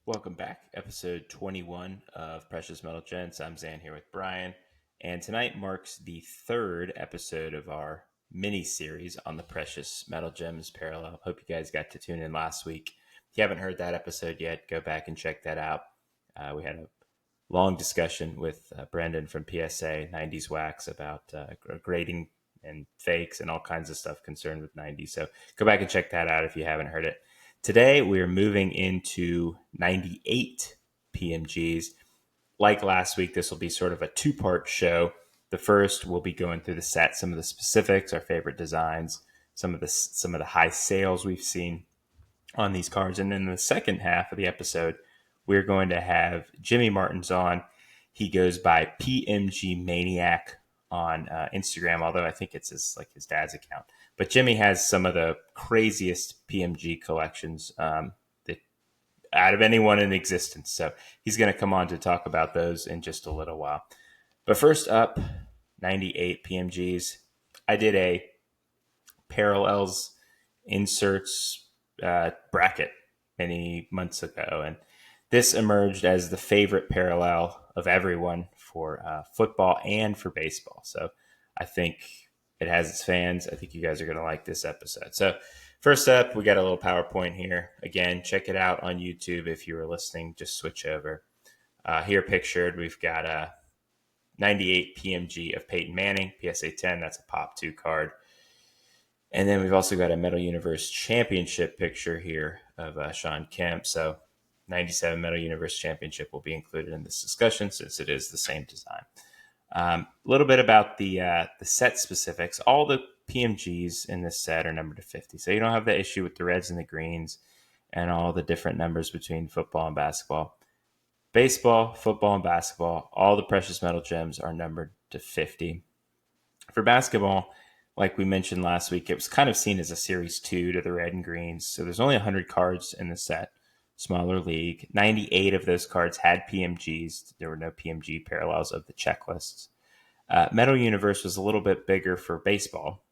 Welcome back, episode 21 of Precious Metal Gents. I'm Zan here with Brian, and tonight marks the third episode of our mini series on the Precious Metal Gems parallel. Hope you guys got to tune in last week. If you haven't heard that episode yet, go back and check that out. We had a long discussion with Brendan from PSA 90s Wax about grading and fakes and all kinds of stuff concerned with 90s. So go back and check that out if you haven't heard it. Today, we are moving into 98 PMGs. Like last week, this will be sort of a two-part show. The first, we'll be going through the set, some of the specifics, our favorite designs, some of the high sales we've seen on these cards. And then the second half of the episode, we're going to have Jimmy Martins on. He goes by PMG Maniac on Instagram, although I think it's his dad's account. But Jimmy has some of the craziest PMG collections that out of anyone in existence. So he's going to come on to talk about those in just a little while. But first up, 98 PMGs. I did a parallels inserts bracket many months ago, and this emerged as the favorite parallel of everyone for football and for baseball. So I think it has its fans. I think you guys are going to like this episode. So first up, we got a little PowerPoint here. Again, check it out on YouTube. If you were listening, just switch over. Here pictured, we've got a 98 PMG of Peyton Manning, PSA 10. That's a Pop 2 card. And then we've also got a Metal Universe Championship picture here of Sean Kemp. So 97 Metal Universe Championship will be included in this discussion since it is the same design. A little bit about the set specifics. All the PMGs in this set are numbered to 50. So you don't have the issue with the reds and the greens and all the different numbers between football and basketball. Baseball, football, and basketball, all the precious metal gems are numbered to 50. For basketball, like we mentioned last week, it was kind of seen as a series 2 to the red and greens. So there's only 100 cards in the set, smaller league. 98 of those cards had PMGs. There were no PMG parallels of the checklists. Metal Universe was a little bit bigger for baseball,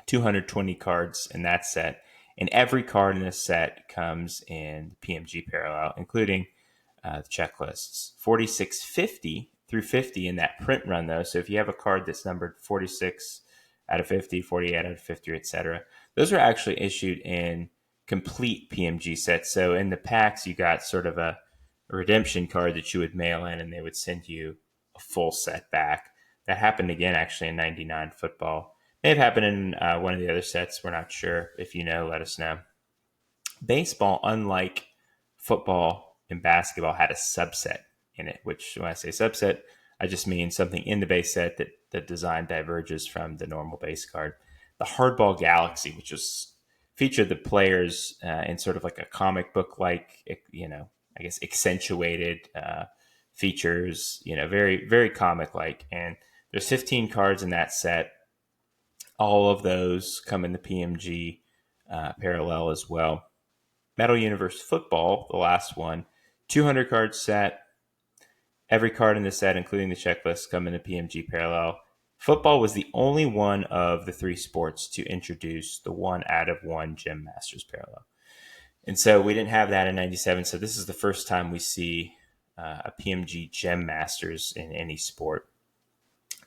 220 cards in that set. And every card in this set comes in PMG parallel, including the checklists. 4650 through 50 in that print run, though. So if you have a card that's numbered 46 out of 50, 48 out of 50, etc., those are actually issued in complete PMG sets. So in the packs, you got sort of a redemption card that you would mail in, and they would send you a full set back. That happened again, actually, in 99 football. May have happened in one of the other sets. We're not sure. If you know, let us know. Baseball, unlike football and basketball, had a subset in it, which when I say subset, I just mean something in the base set that the design diverges from the normal base card. The Hardball Galaxy, which was featured the players in sort of like a comic book like, I guess accentuated features, very, very comic like. And there's 15 cards in that set. All of those come in the PMG parallel as well. Metal Universe Football, the last one, 200 card set. Every card in the set, including the checklist, come in the PMG parallel. Football was the only one of the three sports to introduce the 1 out of 1 Gem Masters parallel. And so we didn't have that in 97. So this is the first time we see a PMG Gem Masters in any sport.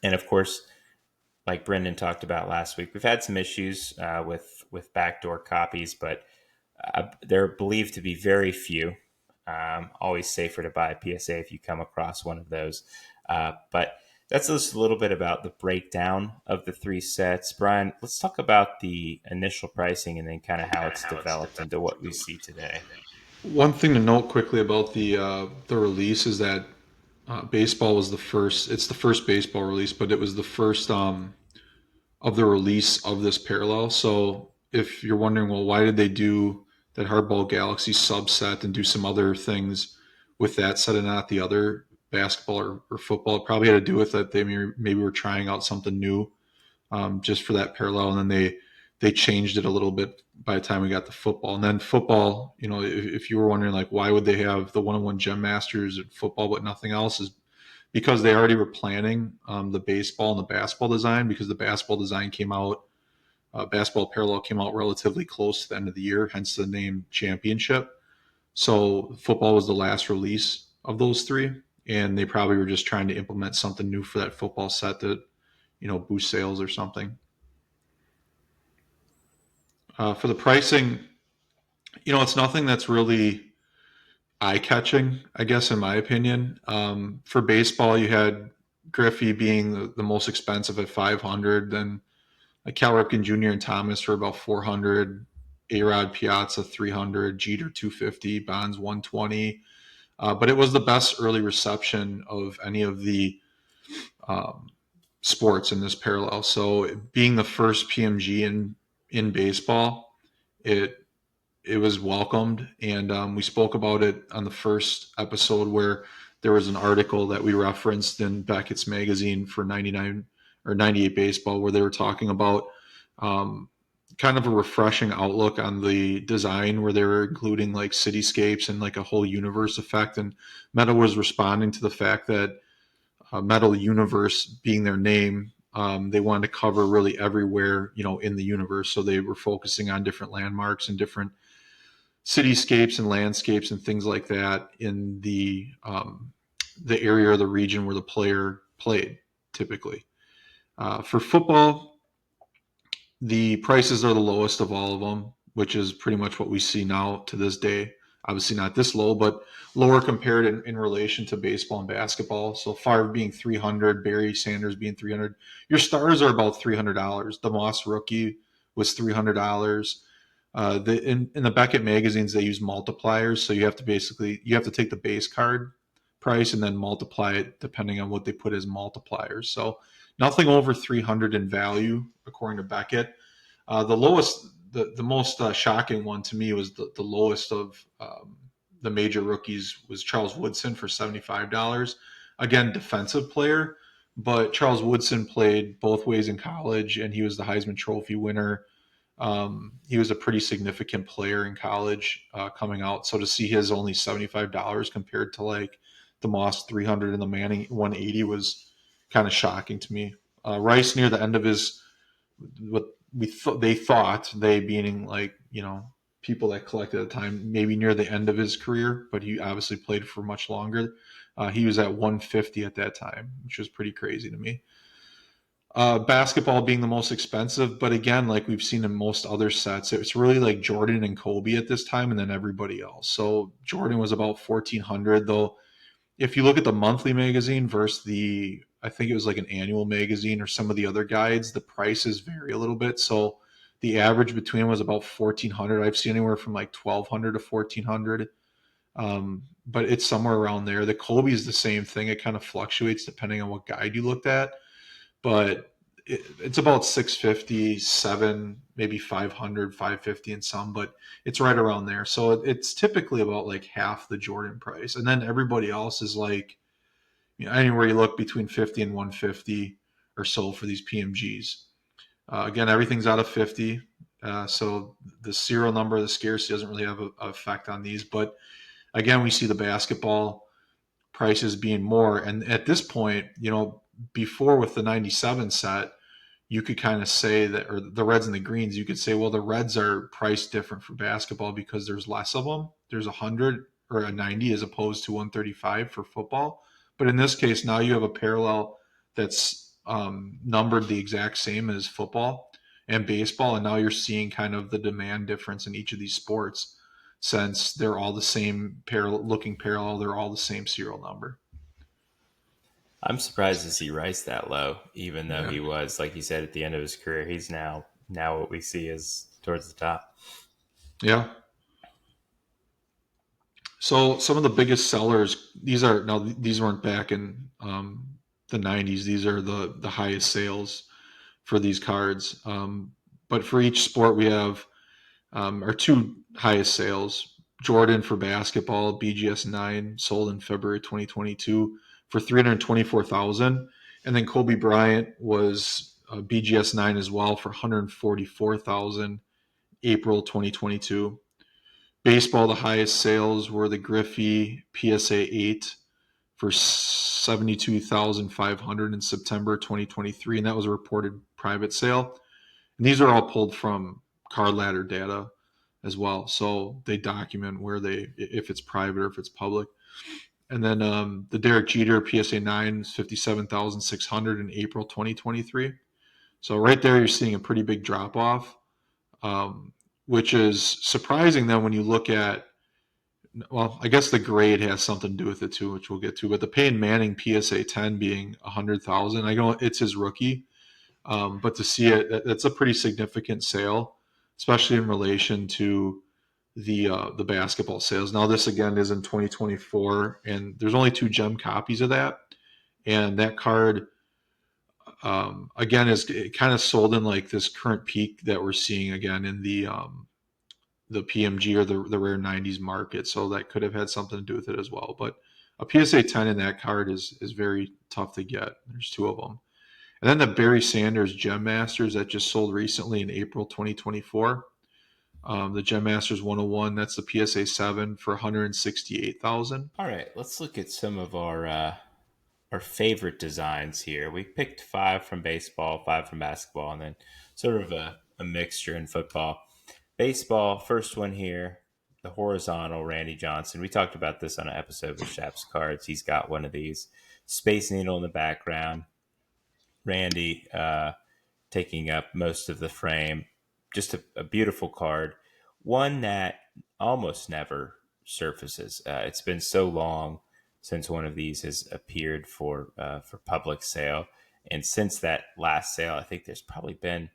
And of course, like Brendan talked about last week, we've had some issues with backdoor copies, but they're believed to be very few. Always safer to buy a PSA if you come across one of those. But that's just a little bit about the breakdown of the three sets. Brian, let's talk about the initial pricing and then kind of how it's developed into what we see today. One thing to note quickly about the release is that baseball was the first. It's the first baseball release, but it was the first of the release of this parallel. So if you're wondering, well, why did they do that Hardball Galaxy subset and do some other things with that set and not the other basketball or football? It probably had to do with that they maybe were trying out something new just for that parallel, and then they changed it a little bit by the time we got to football. And then football, if you were wondering like why would they have the 1-on-1 Gem Masters in football but nothing else, is because they already were planning the baseball and the basketball design, because the basketball design came out, basketball parallel came out relatively close to the end of the year, hence the name championship. So football was the last release of those three, and they probably were just trying to implement something new for that football set that boost sales or something. For the pricing, it's nothing that's really eye catching, I guess, in my opinion. For baseball, you had Griffey being the most expensive at 500, then like Cal Ripken Jr. and Thomas for about 400, A-Rod Piazza 300, Jeter 250, Bonds 120. But it was the best early reception of any of the um, sports in this parallel. So being the first PMG in baseball, it it was welcomed, and we spoke about it on the first episode where there was an article that we referenced in Beckett's magazine for 99 or 98 baseball where they were talking about um, kind of a refreshing outlook on the design where they were including like cityscapes and like a whole universe effect, and Metal was responding to the fact that Metal Universe being their name, they wanted to cover really everywhere in the universe, so they were focusing on different landmarks and different cityscapes and landscapes and things like that in the area or the region where the player played typically. For football, the prices are the lowest of all of them, which is pretty much what we see now to this day. Obviously, not this low, but lower compared in relation to baseball and basketball. So Favre being 300, Barry Sanders being 300. Your stars are about $300. The Moss rookie was $300. In the Beckett magazines, they use multipliers, so you have to take the base card price and then multiply it depending on what they put as multipliers. So nothing over 300 in value according to Beckett. The most shocking one to me was the lowest of the major rookies was Charles Woodson for $75. Again, defensive player, but Charles Woodson played both ways in college, and he was the Heisman Trophy winner. He was a pretty significant player in college coming out. So to see his only $75 compared to like the Moss 300 and the Manning 180 was kind of shocking to me. Rice near the end of his what they being like people that collected at the time maybe near the end of his career, but he obviously played for much longer. He was at 150 at that time, which was pretty crazy to me. Basketball being the most expensive, but again, like we've seen in most other sets, it's really like Jordan and Kobe at this time, and then everybody else. So Jordan was about 1,400, though. If you look at the monthly magazine versus I think it was like an annual magazine or some of the other guides, the prices vary a little bit. So the average between was about 1,400. I've seen anywhere from like 1,200 to 1,400, but it's somewhere around there. The Kobe is the same thing. It kind of fluctuates depending on what guide you looked at, but it's about 650, 7, maybe 500, 550 in some, but it's right around there. So it's typically about like half the Jordan price. And then everybody else is like, anywhere you look between 50 and 150 or so for these PMGs. Again, everything's out of 50. So the serial number, the scarcity doesn't really have a effect on these. But again, we see the basketball prices being more. And at this point, before with the 97 set, you could kind of say that, or the Reds and the Greens, you could say, well, the Reds are priced different for basketball because there's less of them. There's 100 or a 90 as opposed to 135 for football. But in this case, now you have a parallel that's numbered the exact same as football and baseball. And now you're seeing kind of the demand difference in each of these sports since they're all the same looking parallel. They're all the same serial number. I'm surprised to see Rice that low, even though Yeah. he was, like you said, at the end of his career. He's now what we see is towards the top. Yeah. So some of the biggest sellers, these weren't back in the 90s. These are the highest sales for these cards. But for each sport, we have our two highest sales. Jordan for basketball, BGS 9 sold in February 2022 for 324,000, and then Kobe Bryant was BGS 9 as well for 144,000 April 2022. Baseball, the highest sales were the Griffey PSA 8 for 72,500 in September 2023, and that was a reported private sale. And these are all pulled from card ladder data as well. So they document where if it's private or if it's public. And then the Derek Jeter PSA 9 is 57,600 in April 2023. So right there, you're seeing a pretty big drop off, um, which is surprising. Then when you look at, well, I guess the grade has something to do with it too, which we'll get to. But the Peyton Manning PSA 10 being 100,000, I know it's his rookie, but to see it, that's a pretty significant sale, especially in relation to the basketball sales. Now this again is in 2024, and there's only 2 gem copies of that, and that card again is kind of sold in like this current peak that we're seeing again in the PMG or the rare 90s market. So that could have had something to do with it as well. But a PSA 10 in that card is very tough to get. There's 2 of them. And then the Barry Sanders Gem Masters that just sold recently in April 2024. The Gem Masters 101, that's the PSA 7 for 168,000. All right, let's look at some of our favorite designs here. We picked 5 from baseball, 5 from basketball, and then sort of a mixture in football. Baseball, first one here, the horizontal Randy Johnson. We talked about this on an episode with Shap's Cards. He's got one of these. Space Needle in the background. Randy taking up most of the frame. Just a beautiful card. One that almost never surfaces. It's been so long since one of these has appeared for public sale. And since that last sale, I think there's probably been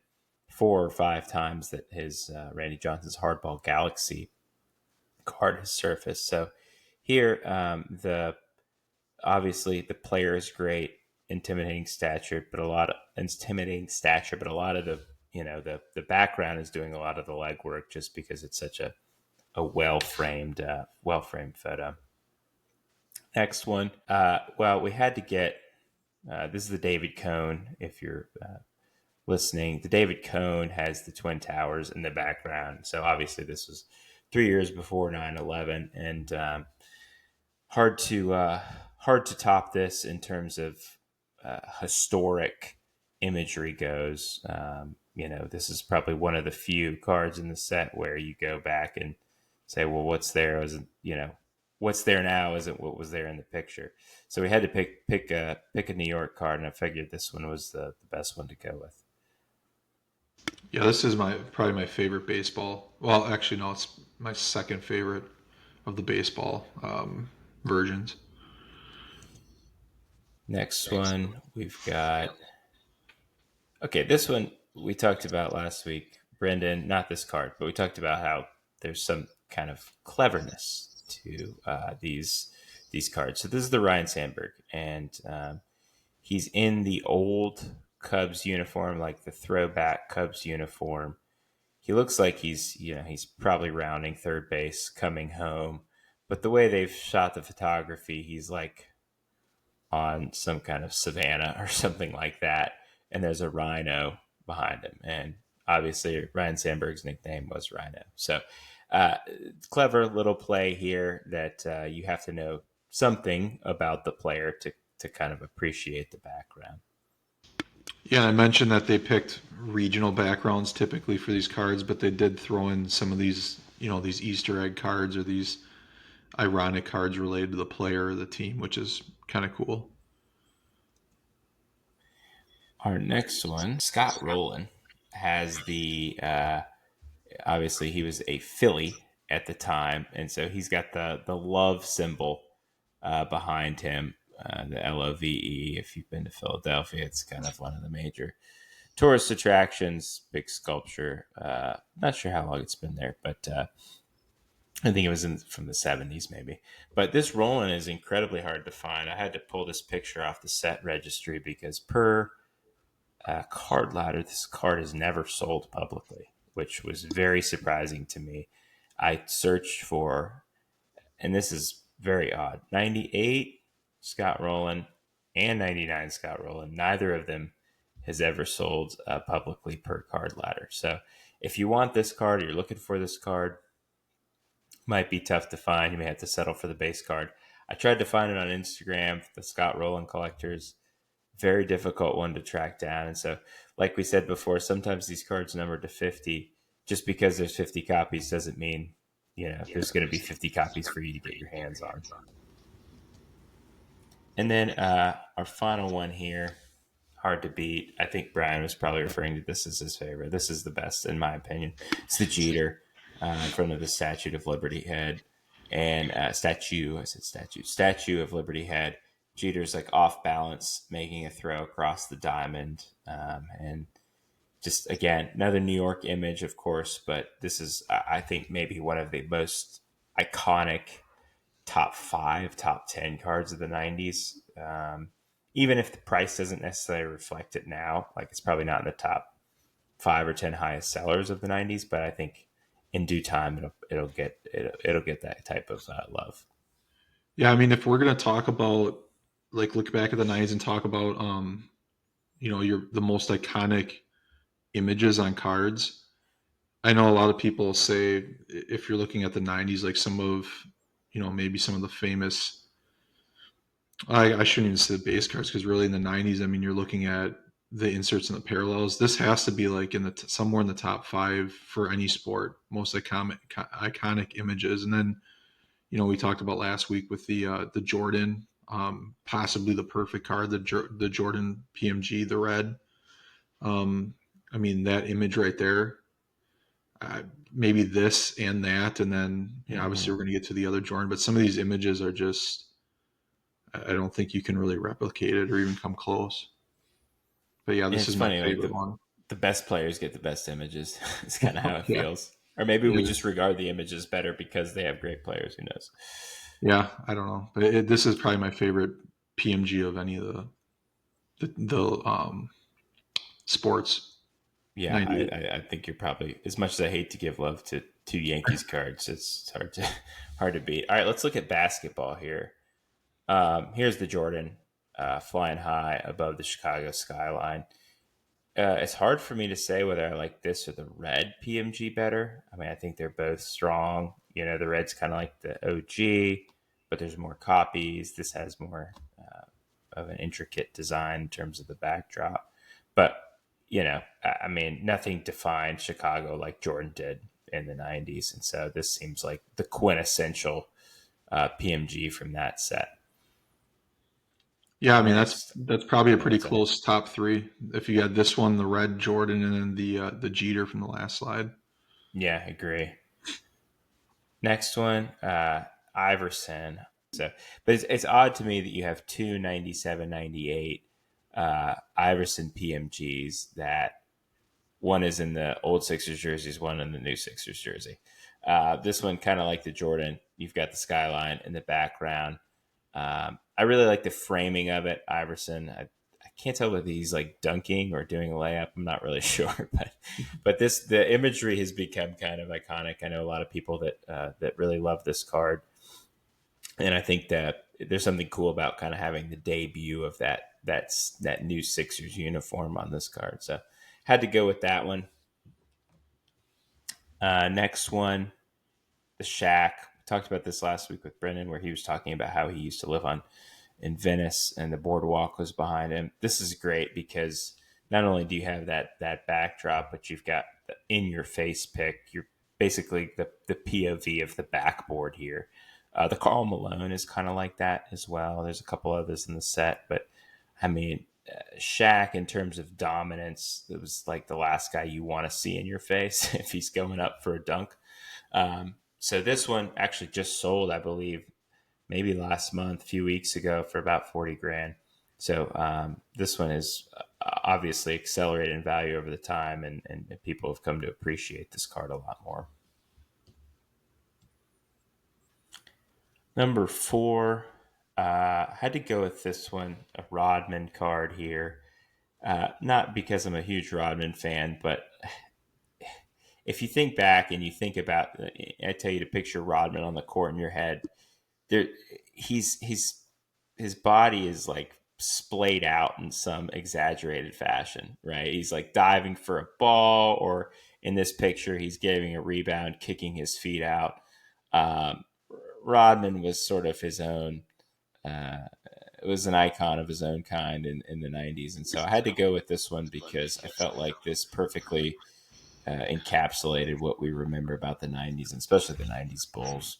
4 or 5 times that his Randy Johnson's Hardball Galaxy card has surfaced. So here, the obviously the player is great, intimidating stature, but a lot of the the background is doing a lot of the legwork just because it's such a well framed photo. Next one, well, we had to get this is the David Cone. If you're listening, the David Cone has the Twin Towers in the background. So obviously this was 3 years before 9/11, and hard to hard to top this in terms of historic imagery goes. This is probably one of the few cards in the set where you go back and say, well, what's there isn't what's there now isn't what was there in the picture. So we had to pick a New York card, and I figured this one was the best one to go with. Yeah, this is probably my favorite baseball. Well, actually, no, it's my second favorite of the baseball versions. Next one we've got. Okay, this one we talked about last week, Brendan. Not this card, but we talked about how there's some kind of cleverness to these cards. So this is the Ryan Sandberg, and he's in the old Cubs uniform, like the throwback Cubs uniform. He looks like he's probably rounding third base, coming home. But the way they've shot the photography, he's like on some kind of savanna or something like that, and there's a rhino behind him. And obviously, Ryan Sandberg's nickname was Rhino. So, clever little play here that you have to know something about the player to kind of appreciate the background. Yeah, I mentioned that they picked regional backgrounds typically for these cards, but they did throw in some of these, these Easter egg cards or these ironic cards related to the player or the team, which is kind of cool. Our next one, Scott Rowland, has the obviously he was a Philly at the time, and so he's got the love symbol behind him, the LOVE. If you've been to Philadelphia, it's kind of one of the major tourist attractions. Big sculpture. Not sure how long it's been there, but I think it was from the 70s maybe. But this Roland is incredibly hard to find. I had to pull this picture off the set registry because per card ladder, this card is never sold publicly, which was very surprising to me. I searched for, and this is very odd, 98 Scott Rowland and 99 Scott Rowland. Neither of them has ever sold publicly per card ladder. So if you want this card or you're looking for this card, might be tough to find. You may have to settle for the base card. I tried to find it on Instagram, the Scott Rowland collectors. Very difficult one to track down. And so, like we said before, sometimes these cards numbered to 50 just because there's 50 copies doesn't mean, there's going to be 50 copies for you to get your hands on. And then our final one here, hard to beat. I think Brian was probably referring to this as his favorite. This is the best, in my opinion. It's the Jeter in front of the Statue of Liberty head. And Statue of Liberty head. Jeter's like off balance, making a throw across the diamond. And just, again, another New York image, of course, but this is, I think, maybe one of the most iconic top 5, top 10 cards of the 90s. Even if the price doesn't necessarily reflect it now, like it's probably not in the top 5 or 10 highest sellers of the 90s, but I think in due time it'll get that type of love. Yeah, I mean, if we're gonna talk about like look back at the '90s and talk about your the most iconic images on cards, I know a lot of people say if you're looking at the '90s, like some of maybe some of the famous. I shouldn't even say the base cards because really in the '90s, I mean, you're looking at the inserts and the parallels. This has to be like in the somewhere in the top 5 for any sport, most iconic images. And then we talked about last week with the Jordan, possibly the perfect card, the Jordan PMG, the red. Um, I mean, that image right there. Maybe this and that, and then obviously Mm-hmm. we're going to get to the other Jordan, but some of these images are just I don't think you can really replicate it or even come close. But yeah, And this it's is my funny, like favorite one. the best players get the best images. It's kind of how it Yeah, feels. Or maybe it we is. just regard the images better because they have great players. Who knows? Yeah, I don't know, but this is probably my favorite PMG of any of the sports. Yeah, 98. I think you're probably, as much as I hate to give love to two Yankees cards, it's hard to hard to beat. All right, let's look at basketball here. Here's the Jordan flying high above the Chicago skyline. It's hard for me to say whether I like this or the red PMG better. I mean, I think they're both strong. The red's kind of like the OG, but there's more copies. This has more of an intricate design in terms of the backdrop. But, I mean, nothing defined Chicago like Jordan did in the 90s. And so this seems like the quintessential PMG from that set. Yeah, I mean Next, that's probably a oh, pretty what's that? close top 3. If you got this one, the red Jordan, and then the Jeter from the last slide. Yeah, agree. Next one, Iverson. So, but it's odd to me that you have two 97, 98 Iverson PMGs that one is in the old Sixers jerseys, one in the new Sixers jersey. This one, kind of like the Jordan, you've got the skyline in the background. I really like the framing of it. Iverson, I can't tell whether he's like dunking or doing a layup. I'm not really sure, but the imagery has become kind of iconic. I know a lot of people that really love this card, and I think that there's something cool about kind of having the debut of that new Sixers uniform on this card. So had to go with that one. Next one, the Shack. We talked about this last week with Brendan, where he was talking about how he used to live on in Venice and the boardwalk was behind him. This is great because not only do you have that backdrop, but you've got the in your face pick. You're basically the POV of the backboard here. The Karl Malone is kind of like that as well. There's a couple others in the set, but I mean, Shaq in terms of dominance, it was like the last guy you want to see in your face if he's going up for a dunk. So this one actually just sold, I believe, maybe last month, a few weeks ago, for about 40 grand. So this one is obviously accelerated in value over the time, and people have come to appreciate this card a lot more. Number 4, I had to go with this one, a Rodman card here. Not because I'm a huge Rodman fan, but if you think back and you think about, I tell you to picture Rodman on the court in your head, there, he's his body is like splayed out in some exaggerated fashion, right? He's like diving for a ball, or in this picture, he's giving a rebound, kicking his feet out. Um, Rodman was sort of his own. Uh, it was an icon of his own kind in the 90s. And so I had to go with this one because I felt like this perfectly encapsulated what we remember about the '90s, and especially the '90s Bulls.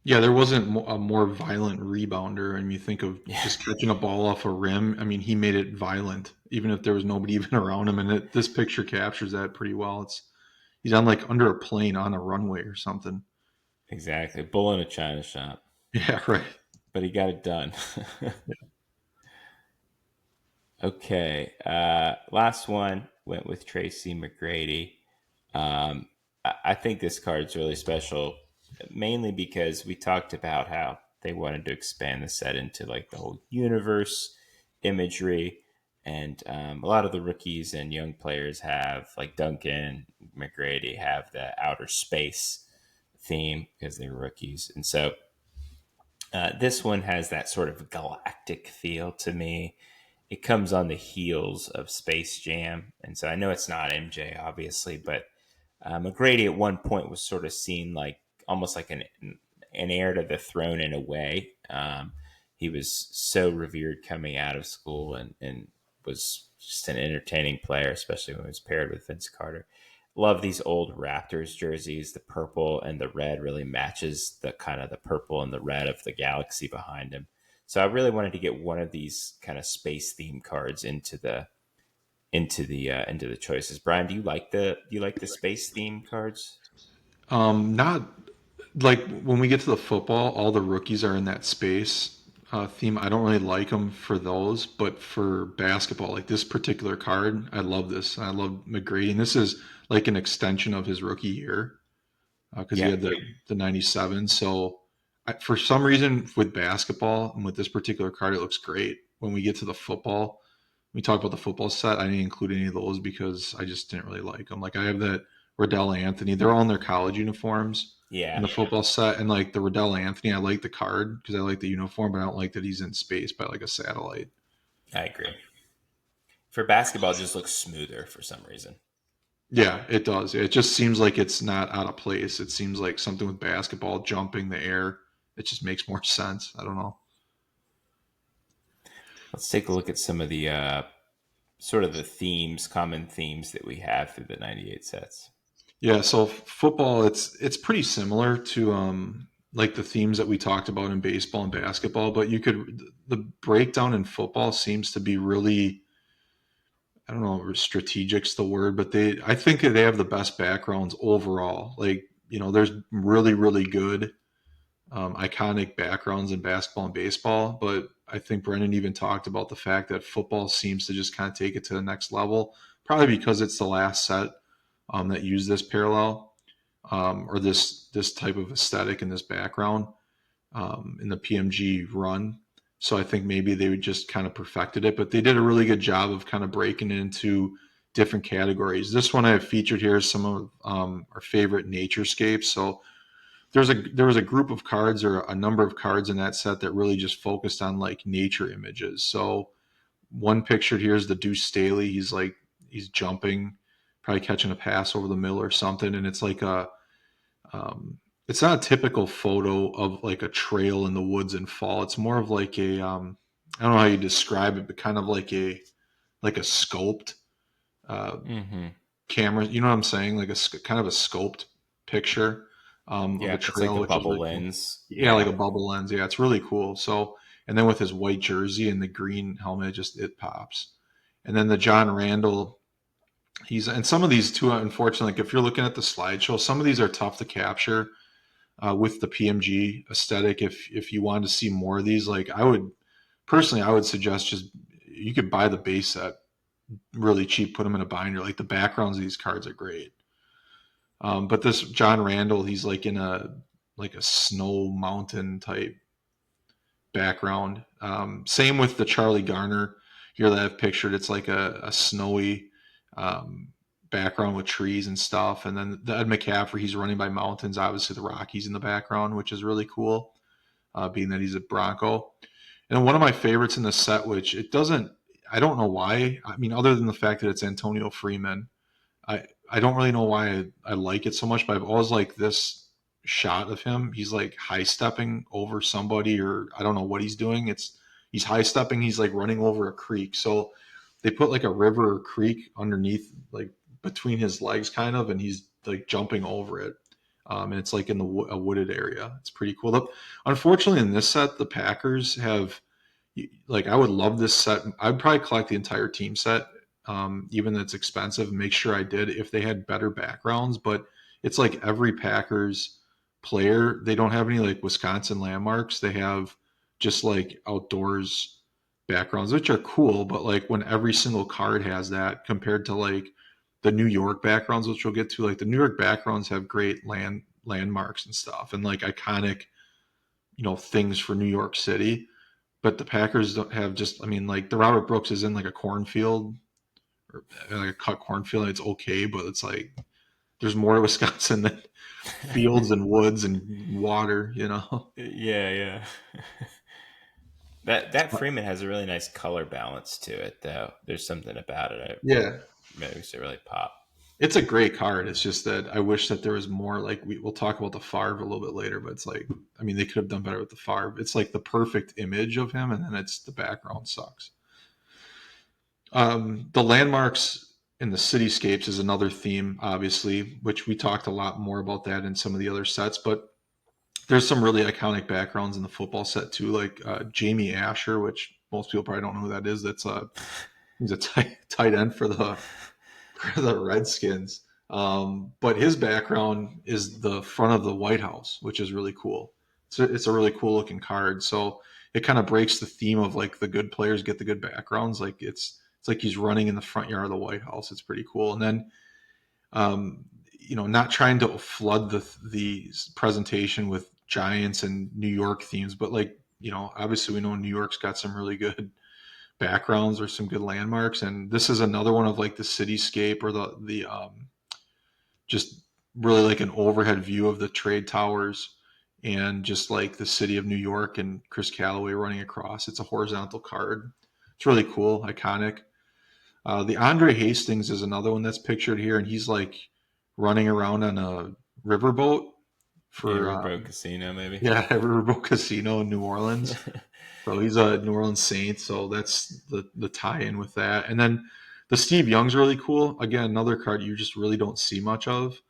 Yeah, there wasn't a more violent rebounder. And you think of Yeah, just catching a ball off a rim. I mean, he made it violent, even if there was nobody even around him. And this picture captures that pretty well. He's on like under a plane on a runway or something. exactly. Bull in a china shop, Yeah, right. but he got it done. Okay, last one went with Tracy McGrady. I think this card's really special, mainly because we talked about how they wanted to expand the set into like the whole universe imagery, and a lot of the rookies and young players have, like Duncan McGrady, have the outer space theme because they're rookies, and so this one has that sort of galactic feel to me. It comes on the heels of Space Jam, and so I know it's not MJ, obviously, but McGrady at one point was sort of seen like almost like an heir to the throne in a way. He was so revered coming out of school, and was just an entertaining player, especially when he was paired with Vince Carter. Love these old Raptors jerseys. The purple and the red really matches the kind of the purple and the red of the galaxy behind him. So I really wanted to get one of these kind of space themed cards into the choices. Brian, do you like the space themed cards? Not like when we get to the football, all the rookies are in that space theme. I don't really like them for those, but for basketball, like this particular card, I love this. I love McGrady, and this is like an extension of his rookie year because he Yeah, had the '97. So for some reason, with basketball and with this particular card, it looks great. When we get to the football, we talk about the football set. I didn't include any of those because I just didn't really like them. Like I have that Riddell Anthony. They're all in their college uniforms in yeah, the football set, and like the Riddell Anthony, I like the card because I like the uniform, but I don't like that he's in space by like a satellite. I agree. For basketball, it just looks smoother for some reason. Yeah, it does. It just seems like it's not out of place. It seems like something with basketball jumping the air. It just makes more sense. I don't know. Let's take a look at some of the sort of the common themes that we have through the '98 sets. Yeah, so football, it's pretty similar to like the themes that we talked about in baseball and basketball, but the breakdown in football seems to be really, I don't know, strategic's the word, but I think they have the best backgrounds overall. Like, there's really, really good iconic backgrounds in basketball and baseball, but I think Brendan even talked about the fact that football seems to just kind of take it to the next level, probably because it's the last set that use this parallel or this type of aesthetic and this background in the PMG run. So I think maybe they would just kind of perfected it, but they did a really good job of kind of breaking it into different categories. This one I have featured here is some of our favorite naturescapes. So there was a group of cards or a number of cards in that set that really just focused on like nature images. So one pictured here is the Deuce Staley. He's jumping, probably catching a pass over the middle or something, and it's like it's not a typical photo of like a trail in the woods in fall. It's more of like I don't know how you describe it, but kind of like a scoped uh, Mm-hmm. camera. You know what I'm saying? Like kind of a scoped picture of a Yeah, it's like trail, the which is bubble really cool. lens. Yeah, like Yeah, a bubble lens. Yeah, it's really cool. So, and then with his white jersey and the green helmet, it pops. And then the John Randall, and some of these too, unfortunately, like if you're looking at the slideshow, some of these are tough to capture with the PMG aesthetic. If you wanted to see more of these, like I would suggest just you could buy the base set really cheap, put them in a binder. Like the backgrounds of these cards are great. But this John Randall, he's like in a snow mountain type background. Same with the Charlie Garner here that I've pictured. It's like a snowy um, background with trees and stuff. And then the Ed McCaffrey, he's running by mountains. Obviously, the Rockies in the background, which is really cool, being that he's a Bronco. And one of my favorites in the set, which it doesn't, I don't know why. I mean, other than the fact that it's Antonio Freeman, I don't really know why I like it so much, but I've always liked this shot of him. He's like high stepping over somebody, or I don't know what he's doing. He's high stepping. He's like running over a creek. So they put like a river or creek underneath, like between his legs, kind of, and he's like jumping over it. And it's like in a wooded area. It's pretty cool. Unfortunately, in this set, the Packers have like I would love this set. I'd probably collect the entire team set, even though it's expensive. And make sure I did if they had better backgrounds. But it's like every Packers player, they don't have any like Wisconsin landmarks. They have just like outdoors backgrounds, which are cool. But like when every single card has that, compared to like the New York backgrounds, which we'll get to, like the New York backgrounds have great landmarks and stuff, and like iconic, things for New York City. But the Packers don't have just, I mean, like the Robert Brooks is in like a cornfield or like a cut cornfield. And it's okay, but it's like there's more to Wisconsin than fields and woods and water. Yeah, yeah. That Freeman has a really nice color balance to it, though. There's something about it Yeah, that makes it really pop. it's a great card. It's just that I wish that there was more. Like we'll talk about the Favre a little bit later, but it's like, I mean, they could have done better with the Favre. It's like the perfect image of him, and then it's the background sucks. The landmarks in the cityscapes is another theme, obviously, which we talked a lot more about that in some of the other sets. But there's some really iconic backgrounds in the football set too, like Jamie Asher, which most people probably don't know who that is. He's a tight end for the Redskins. But his background is the front of the White House, which is really cool. It's a really cool looking card. So it kind of breaks the theme of like the good players get the good backgrounds. Like it's like he's running in the front yard of the White House. It's pretty cool. And then not trying to flood the presentation with Giants and New York themes, but like obviously we know New York's got some really good backgrounds or some good landmarks, and this is another one of like the cityscape or the just really like an overhead view of the trade towers and just like the city of New York and Chris Calloway running across. It's a horizontal card. It's really cool, iconic. The Andre Hastings is another one that's pictured here, and he's like running around on a riverboat Yeah, for Riverboat Casino, maybe. yeah, Riverboat Casino in New Orleans. So he's a New Orleans Saint, so that's the tie-in with that. And then the Steve Young's really cool. Again, another card you just really don't see much of,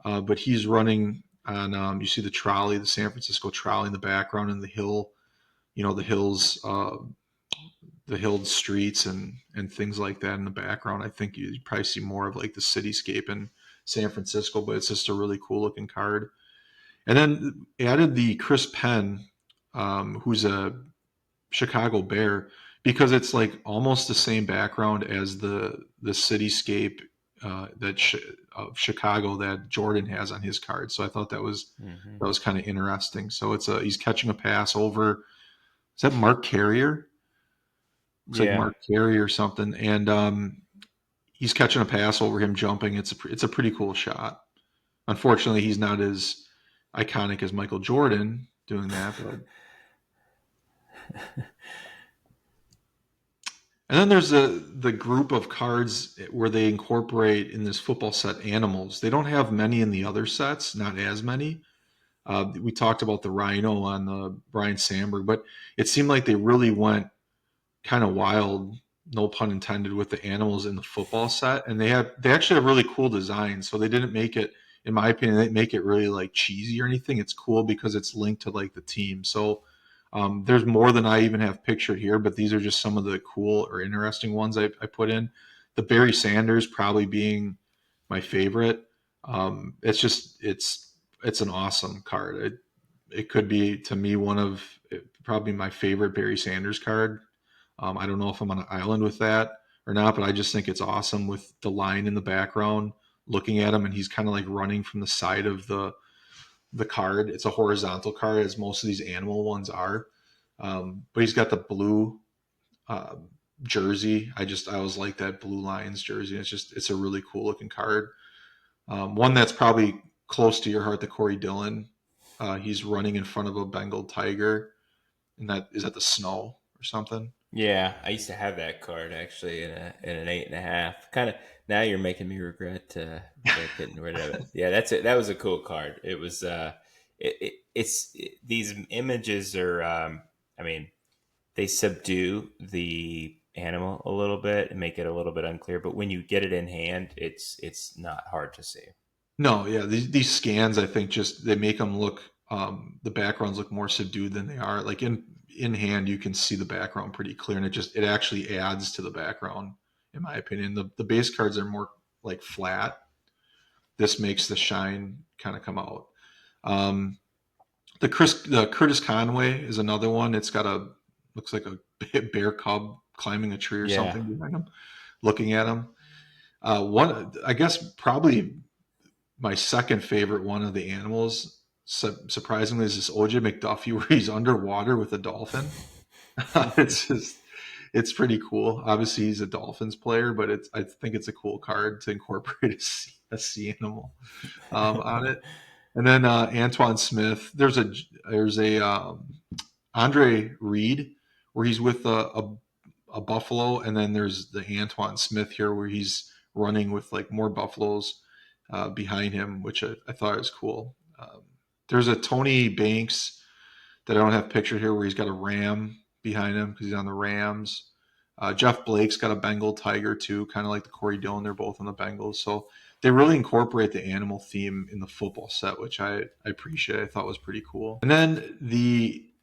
but he's running on. You see the trolley, the San Francisco trolley in the background, and the hill. The hills, the hilled streets, and things like that in the background. I think you probably see more of like the cityscape in San Francisco, but it's just a really cool looking card. And then added the Chris Penn, who's a Chicago Bear, because it's like almost the same background as the cityscape of Chicago that Jordan has on his card. So I thought that was Mm-hmm. kind of interesting. So he's catching a pass over. Is that Mark Carrier? Looks like Yeah. Mark Carrier or something, and he's catching a pass over him jumping. It's a pretty cool shot. Unfortunately, he's not as iconic as Michael Jordan doing that, but. And then there's the group of cards where they incorporate in this football set animals. They don't have many in the other sets, not as many. We talked about the rhino on the Brian Sandberg, but it seemed like they really went kind of wild, no pun intended, with the animals in the football set. And they actually have really cool designs. So they didn't make it, in my opinion, they didn't make it really like cheesy or anything. It's cool because it's linked to like the team. So there's more than I even have pictured here, but these are just some of the cool or interesting ones I put in. The Barry Sanders probably being my favorite. It's an awesome card. It could be to me one of probably my favorite Barry Sanders card. I don't know if I'm on an island with that or not, but I just think it's awesome with the line in the background looking at him, and he's kind of like running from the side of the card. It's a horizontal card, as most of these animal ones are. But he's got the blue uh, jersey. I always like that blue Lions jersey. It's a really cool looking card. One that's probably close to your heart, the Corey Dillon. He's running in front of a Bengal tiger, and that is at the snow or something. Yeah, I used to have that card actually in an 8.5. Kind of now you're making me regret getting rid of it. Yeah, that's it. That was a cool card. It was these images are I mean they subdue the animal a little bit and make it a little bit unclear. But when you get it in hand, it's not hard to see. No, yeah, these scans, I think, just they make them look the backgrounds look more subdued than they are. Like in hand, you can see the background pretty clear, and it actually adds to the background, in my opinion. The base cards are more like flat. This makes the shine kind of come out. Um, the Curtis Conway is another one. It's got a looks like a bear cub climbing a tree or Yeah. something behind him, looking at him. One, I guess, probably my second favorite one of the animals, surprisingly, is this OJ McDuffie where he's underwater with a dolphin. it's just, it's pretty cool. Obviously, he's a Dolphins player, but I think it's a cool card to incorporate a sea animal on it. And then Antoine Smith. There's a Andre Reed where he's with a buffalo, and then there's the Antoine Smith here where he's running with like more buffaloes behind him, which I thought was cool. There's a Tony Banks that I don't have pictured here where he's got a ram behind him because he's on the Rams. Jeff Blake's got a Bengal tiger too, kind of like the Corey Dillon. They're both on the Bengals, so they really incorporate the animal theme in the football set, which I appreciate. I thought was pretty cool. And then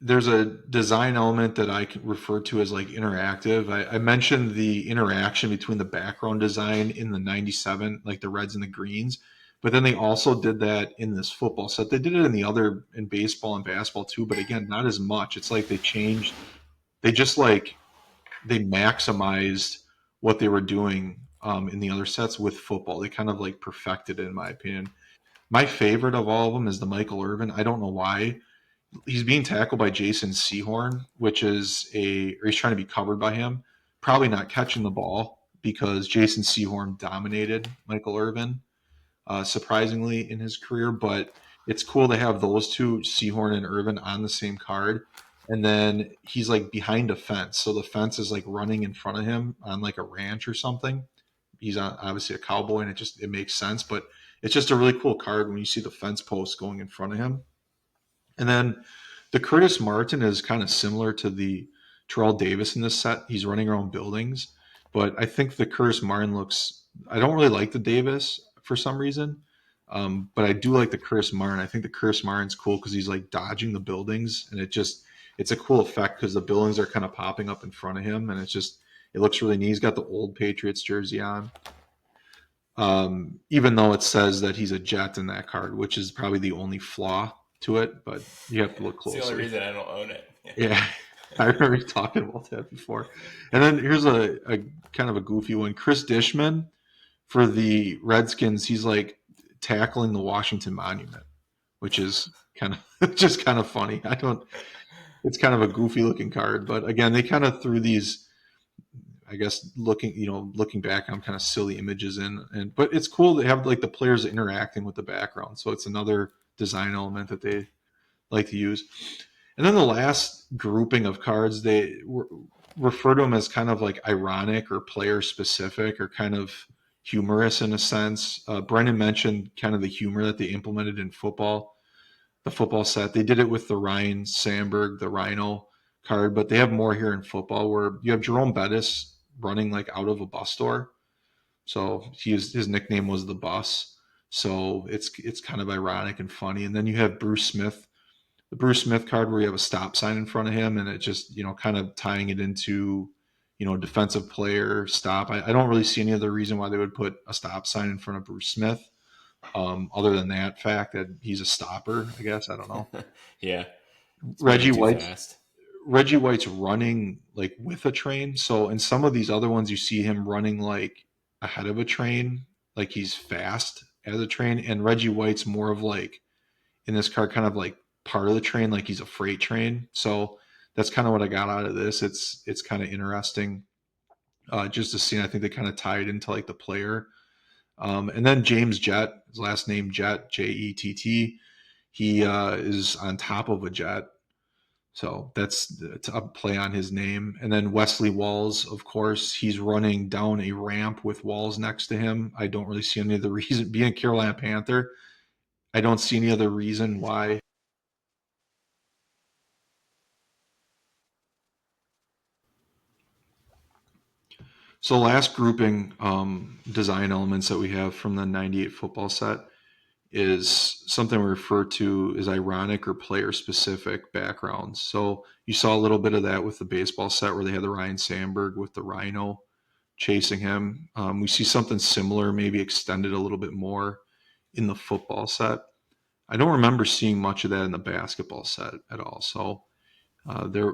there's a design element that I can refer to as like interactive. I mentioned the interaction between the background design in the '97, like the reds and the greens, but then they also did that in this football set. They did it in baseball and basketball too, but again, not as much. It's like they just like they maximized what they were doing in the other sets with football. They kind of like perfected it, in my opinion. My favorite of all of them is the Michael Irvin. I don't know why. He's being tackled by Jason Sehorn, or he's trying to be covered by him. Probably not catching the ball because Jason Sehorn dominated Michael Irvin, surprisingly, in his career. But it's cool to have those two, Sehorn and Irvin, on the same card. And then he's like behind a fence. So the fence is like running in front of him on like a ranch or something. He's obviously a cowboy, and it makes sense. But it's just a really cool card when you see the fence post going in front of him. And then the Curtis Martin is kind of similar to the Terrell Davis in this set. He's running around buildings, but I think the Curtis Martin looks. I don't really like the Davis for some reason, but I do like the Curtis Martin. I think the Curtis Martin's cool because he's like dodging the buildings, and it's a cool effect because the buildings are kind of popping up in front of him, and it looks really neat. He's got the old Patriots jersey on. Even though it says that he's a Jet in that card, which is probably the only flaw to it, but you have to look It's the only closely. reason I don't own it. Yeah, I remember you talking about that before. And then here's a kind of a goofy one. Chris Dishman for the Redskins, he's like tackling the Washington Monument, which is kind of just kind of funny. I don't. It's kind of a goofy looking card, but again, they kind of threw these. I guess looking back on kind of silly images but it's cool to have like the players interacting with the background. So it's another design element that they like to use. And then the last grouping of cards, refer to them as kind of like ironic or player specific or kind of humorous in a sense. Brendan mentioned kind of the humor that they implemented in football, the football set. They did it with the Ryan Sandberg, the Rhino card, but they have more here in football where you have Jerome Bettis running like out of a bus door. So his nickname was the Bus. So it's kind of ironic and funny. And then you have Bruce Smith, the Bruce Smith card where you have a stop sign in front of him, and it just kind of tying it into defensive player stop. I don't really see any other reason why they would put a stop sign in front of Bruce Smith, other than that fact that he's a stopper. I guess I don't know. Yeah, it's moving Reggie too White's fast. Reggie White's running like with a train. So in some of these other ones, you see him running like ahead of a train, like he's fast as a train. And Reggie White's more of like in this car, kind of like part of the train, like he's a freight train. So that's kind of what I got out of this. It's kind of interesting, just to see. I think they kind of tied into like the player. And then James Jett, his last name Jett, Jett. He is on top of a jet, so that's a play on his name. And then Wesley Walls, of course, he's running down a ramp with Walls next to him. I don't really see any other reason. Being a Carolina Panther, I don't see any other reason why. So last grouping design elements that we have from the 98 football set is something we refer to as ironic or player specific backgrounds. So you saw a little bit of that with the baseball set where they had the Ryan Sandberg with the rhino chasing him. We see something similar, maybe extended a little bit more in the football set. I don't remember seeing much of that in the basketball set at all. So there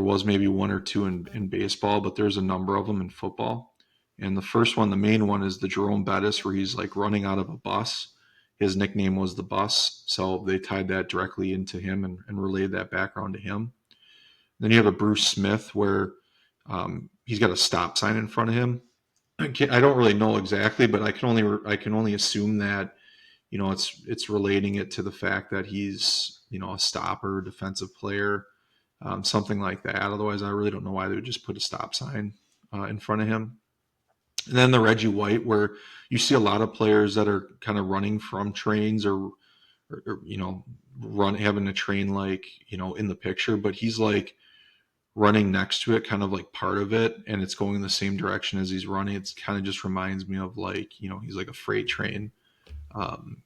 was maybe one or two in baseball, but there's a number of them in football. And the first one, the main one, is the Jerome Bettis, where he's like running out of a bus. His nickname was the Bus, so they tied that directly into him and relayed that background to him. Then you have a Bruce Smith, where he's got a stop sign in front of him. I don't really know exactly, but I can only assume that it's relating it to the fact that he's a stopper, defensive player, something like that. Otherwise, I really don't know why they would just put a stop sign in front of him. And then the Reggie White, where you see a lot of players that are kind of running from trains or run having a train like in the picture, but he's like running next to it, kind of like part of it, and it's going the same direction as he's running. It's kind of just reminds me of like he's like a freight train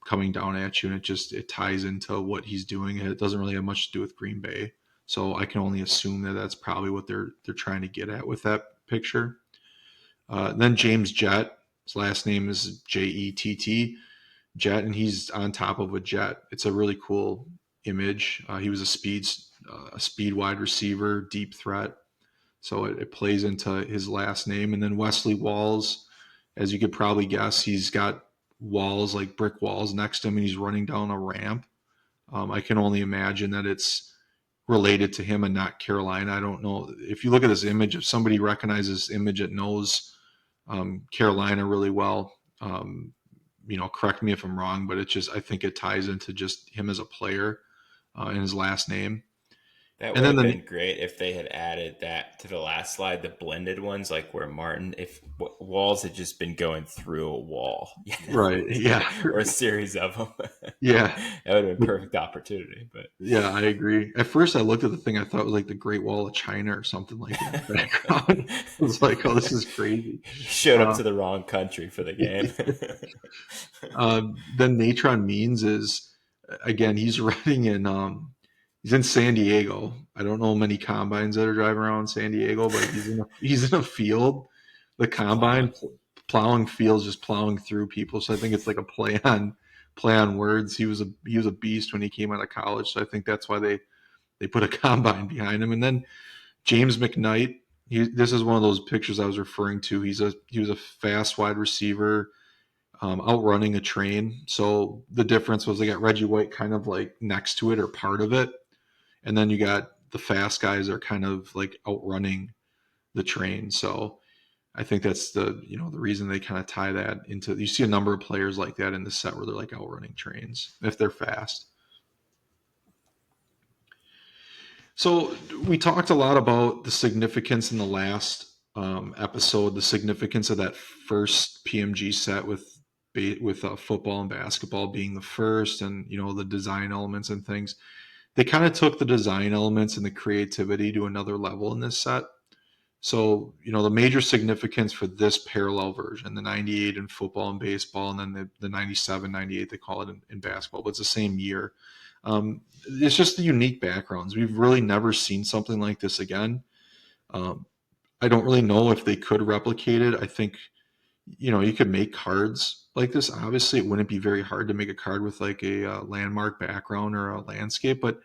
coming down at you, and it ties into what he's doing. It doesn't really have much to do with Green Bay, so I can only assume that that's probably what they're trying to get at with that picture. Then James Jett, his last name is Jett, Jet, and he's on top of a jet. It's a really cool image. He was a speed wide receiver, deep threat. So it plays into his last name. And then Wesley Walls, as you could probably guess, he's got walls like brick walls next to him, and he's running down a ramp. I can only imagine that it's related to him and not Carolina. I don't know if you look at this image. If somebody recognizes this image that knows Carolina really well, correct me if I'm wrong, but I think it ties into just him as a player and his last name. That And would then have the been great if they had added that to the last slide, the blended ones, like where Martin, if Walls had just been going through a wall, right, yeah, or a series of them, yeah, that would have been perfect opportunity. But yeah, I agree. At first, I looked at the thing, I thought it was like the Great Wall of China or something like that in the background. I was like, oh, this is crazy. he showed up Uh, to the wrong country for the game. then Natron Means is again, he's in San Diego. I don't know many combines that are driving around San Diego, but he's in a field, the It's plowing. combine plowing fields, just plowing through people. So I think it's like a play on words. He was a beast when he came out of college. So I think that's why they put a combine behind him. And then James McKnight. This is one of those pictures I was referring to. He was a fast wide receiver, outrunning a train. So the difference was they got Reggie White kind of like next to it or part of it, and then you got the fast guys are kind of like outrunning the train. So I think that's the reason they kind of tie that into. You see a number of players like that in the set where they're like outrunning trains if they're fast. So we talked a lot about the significance in the last episode, the significance of that first PMG set with football and basketball being the first, and the design elements and things. They kind of took the design elements and the creativity to another level in this set. So the major significance for this parallel version, the 98 in football and baseball, and then the 97, 98 they call it in basketball, but it's the same year. It's just the unique backgrounds. We've really never seen something like this again. Um, I don't really know if they could replicate it. I think you could make cards like this. Obviously, it wouldn't be very hard to make a card with like a landmark background or a landscape, but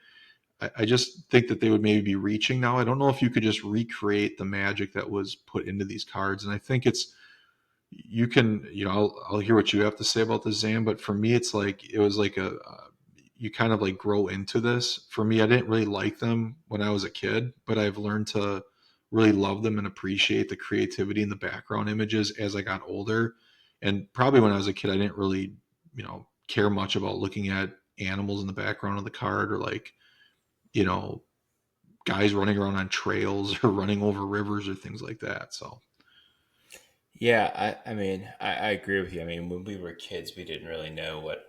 I just think that they would maybe be reaching now. I don't know if you could just recreate the magic that was put into these cards, and I think you can. I'll hear what you have to say about this, Zan, but for me, it's like it was like you kind of like grow into this. For me, I didn't really like them when I was a kid, but I've learned to really love them and appreciate the creativity and the background images as I got older. And probably when I was a kid, I didn't really, care much about looking at animals in the background of the card or like, you know, guys running around on trails or running over rivers or things like that. So, Yeah, I mean, I agree with you. I mean, when we were kids, we didn't really know what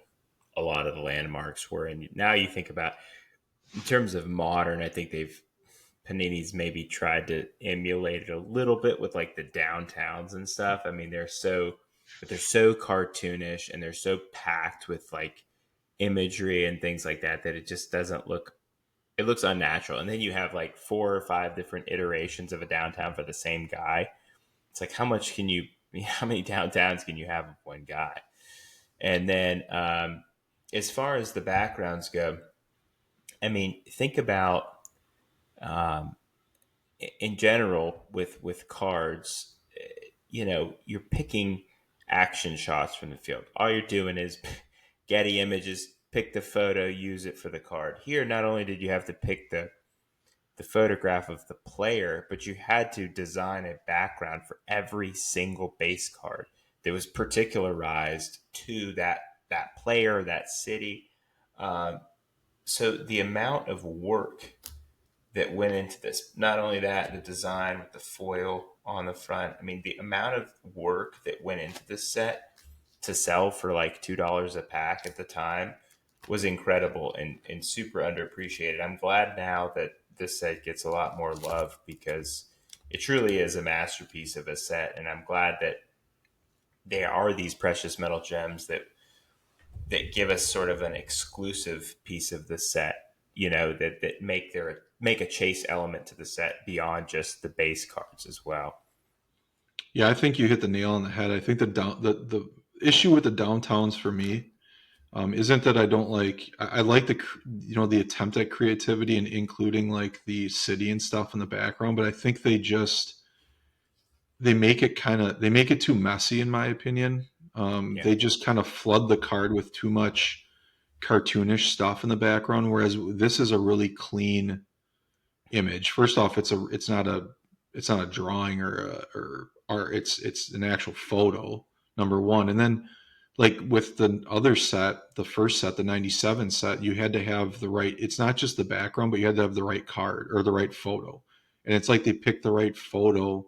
a lot of the landmarks were. And now you think about, in terms of modern, I think they've Panini's maybe tried to emulate it a little bit with like the downtowns and stuff. I mean, they're so cartoonish and they're so packed with like imagery and things like that that it just doesn't look. It looks unnatural. And then you have like 4 or 5 different iterations of a downtown for the same guy. It's like how many downtowns can you have of one guy? And then as far as the backgrounds go, I mean, think about um, in general with cards, you're picking action shots from the field. All you're doing is Getty images, pick the photo, use it for the card. Here, not only did you have to pick the photograph of the player, but you had to design a background for every single base card that was particularized to that player, that city. Um, so the amount of work that went into this, not only that, the design with the foil on the front. I mean, the amount of work that went into this set to sell for like $2 a pack at the time was incredible and super underappreciated. I'm glad now that this set gets a lot more love because it truly is a masterpiece of a set, and I'm glad that there are these precious metal gems that give us sort of an exclusive piece of the set, that make a chase element to the set beyond just the base cards as well. Yeah, I think you hit the nail on the head. I think the issue with the downtowns for me isn't that I don't like. I like the attempt at creativity and including like the city and stuff in the background, but I think they make it too messy in my opinion. Yeah. They just kind of flood the card with too much cartoonish stuff in the background, whereas this is a really clean image. First off, it's not a drawing or art. It's an actual photo. Number one, and then like with the other set, the first set, the '97 set, you had to have the right. It's not just the background, but you had to have the right card or the right photo. And it's like they picked the right photo.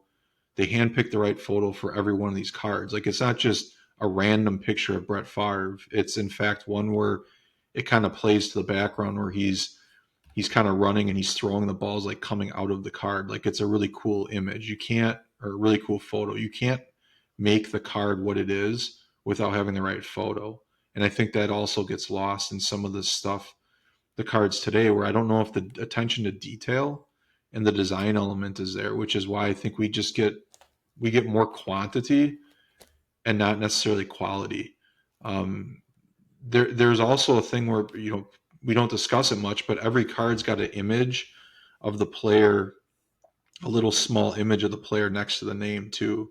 They handpicked the right photo for every one of these cards. Like it's not just a random picture of Brett Favre. It's in fact one where it kind of plays to the background where he's kind of running and he's throwing the balls like coming out of the card. Like it's a really cool image. You can't, or a really cool photo. You can't make the card what it is without having the right photo. And I think that also gets lost in some of the stuff, the cards today, where I don't know if the attention to detail and the design element is there, which is why I think we get more quantity and not necessarily quality. Um, there's also a thing where we don't discuss it much, but every card's got an image of the player, a little small image of the player next to the name too,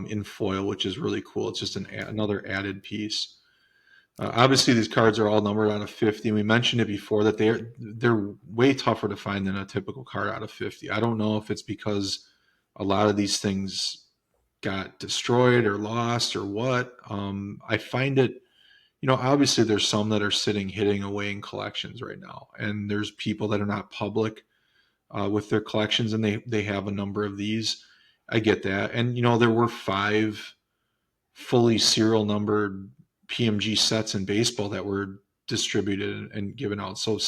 in foil, which is really cool. It's just another added piece. Obviously, these cards are all numbered out of 50. And we mentioned it before that they're way tougher to find than a typical card out of 50. I don't know if it's because a lot of these things got destroyed or lost or what. I find it, obviously there's some that are sitting hitting away in collections right now, and there's people that are not public with their collections, and they have a number of these. I get that, and there were 5 fully serial numbered PMG sets in baseball that were distributed and given out. So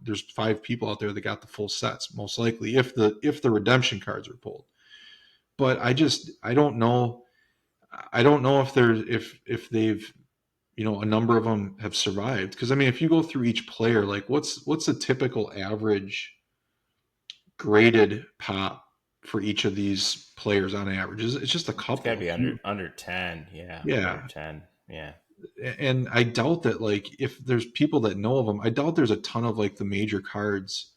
there's 5 people out there that got the full sets, most likely, if the redemption cards were pulled. But I don't know. I don't know if they've a number of them have survived, because I mean if you go through each player, like what's a typical average graded pop for each of these players on average? It's just a It's got to couple, a be few. under 10. Yeah, under Yeah, 10. Yeah. and I doubt that, like, if there's people that know of them, I doubt there's a ton of like the major cards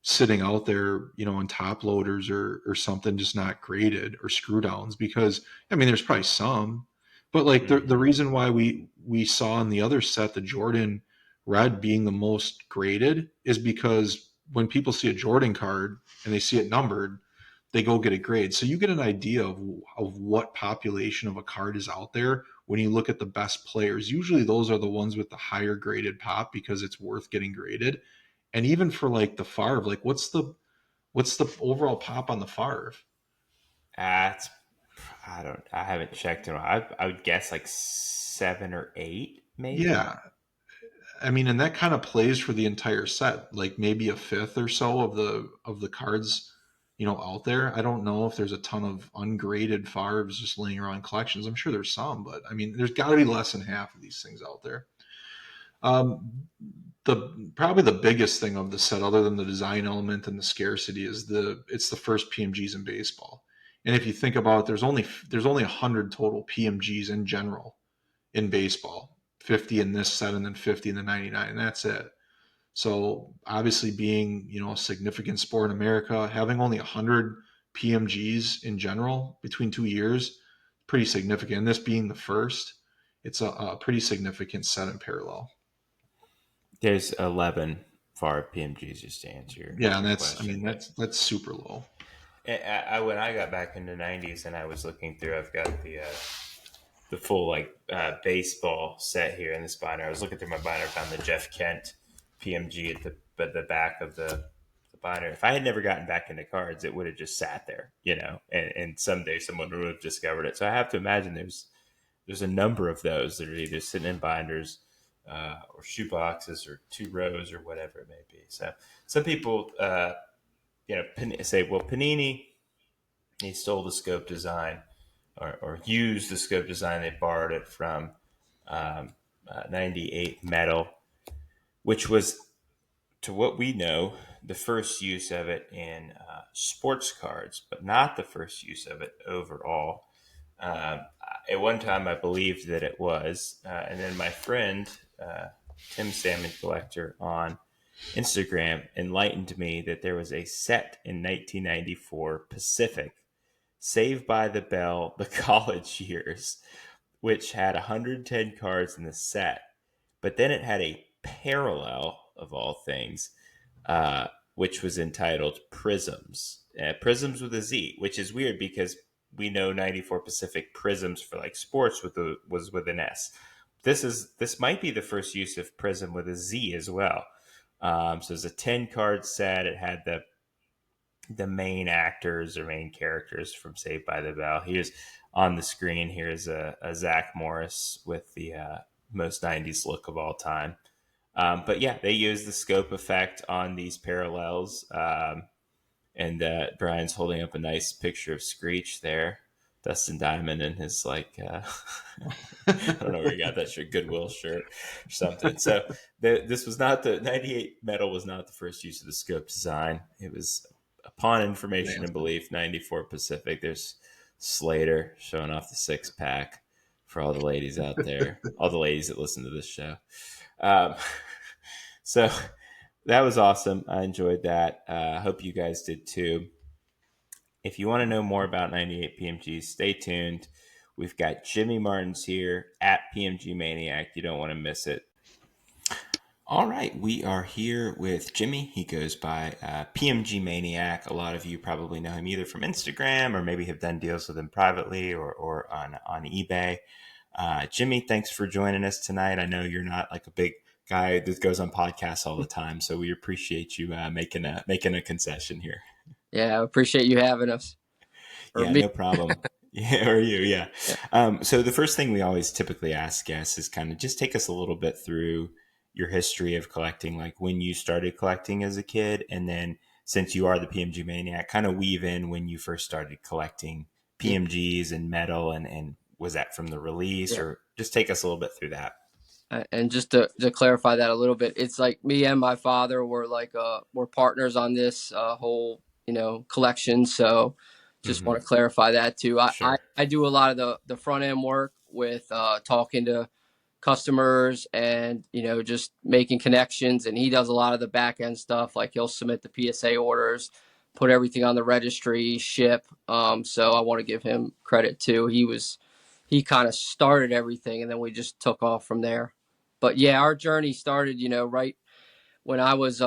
sitting out there, in top loaders or something, just not graded, or screw downs. Because I mean, there's probably some, but like the Hmm. reason why we saw in the other set the Jordan Red being the most graded is because when people see a Jordan card and they see it numbered, they go get a grade. So you get an idea of what population of a card is out there when you look at the best players. Usually those are the ones with the higher graded pop because it's worth getting graded. And even for like the Favre, like what's the overall pop on the Favre? That's I haven't checked in a while. I would guess like 7 or 8, maybe. Yeah, I mean, and that kind of plays for the entire set, like maybe a fifth or so of the cards, out there. I don't know if there's a ton of ungraded Favs just laying around collections. I'm sure there's some, but I mean, there's got to be less than half of these things out there. Um, the probably the biggest thing of the set, other than the design element and the scarcity, is it's the first PMGs in baseball. And if you think about it, there's only 100 total PMGs in general in baseball, 50 in this set and then 50 in the 99, and that's it. So obviously, being a significant sport in America, having only 100 PMGs in general between 2 years, pretty significant. And this being the first, it's a pretty significant set in parallel. There's 11 FAR PMGs, just to answer Yeah, and your that's I question. mean that's super low. When I got back in the 90s and I was looking through, I've got the full baseball set here in this binder. I was looking through my binder, found the Jeff Kent PMG at the back of the binder. If I had never gotten back into cards, it would have just sat there, and someday someone would have discovered it. So I have to imagine there's a number of those that are either sitting in binders or shoe boxes or two rows or whatever it may be. So some people, say, well, Panini, he stole the scope design or used the scope design. They borrowed it from 98 Metal, which was, to what we know, the first use of it in sports cards, but not the first use of it overall. Um, at one time, I believed that it was, and then my friend Tim Salmon Collector on Instagram enlightened me that there was a set in 1994 Pacific, Saved by the Bell, the college years, which had 110 cards in the set, but then it had a parallel of all things, which was entitled Prisms. Prisms with a Z, which is weird because we know 94 Pacific Prisms for like sports was with an S. This might be the first use of Prism with a Z as well. So it's a 10 card set. It had the main actors or main characters from Saved by the Bell. Here's on the screen. Here's a Zach Morris with the most 90s look of all time. But yeah, they use the scope effect on these parallels. And Brian's holding up a nice picture of Screech there. Dustin Diamond in his I don't know where he got that shirt, Goodwill shirt or something. So this was not the 98 Metal was not the first use of the scope design. It was upon information and belief 94 Pacific. There's Slater showing off the six pack for all the ladies out there, all the ladies that listen to this show. Um, so that was awesome. I enjoyed that. I hope you guys did too. If you want to know more about 98 PMGs, stay tuned. We've got Jimmy Martins here at PMG Maniac. You don't want to miss it. All right, we are here with Jimmy. He goes by PMG Maniac. A lot of you probably know him either from Instagram or maybe have done deals with him privately or on eBay. Jimmy, thanks for joining us tonight. I know you're not like a big guy that goes on podcasts all the time, so we appreciate you making a concession here. Yeah, I appreciate you having us. Yeah, Me. no problem. Yeah, or you, yeah. Yeah. So the first thing we always typically ask guests is kind of just take us a little bit through your history of collecting, like when you started collecting as a kid, and then since you are the PMG maniac, kind of weave in when you first started collecting PMGs and metal, and was that from the release, or just take us a little bit through that. And just to clarify that a little bit, it's like me and my father were we're partners on this whole collection. So just want to clarify that too. Sure. I do a lot of the front end work with talking to customers and just making connections, and he does a lot of the back end stuff. Like he'll submit the PSA orders, put everything on the registry, ship. So I want to give him credit too. He kind of started everything, and then we just took off from there. But yeah, our journey started, right when I was,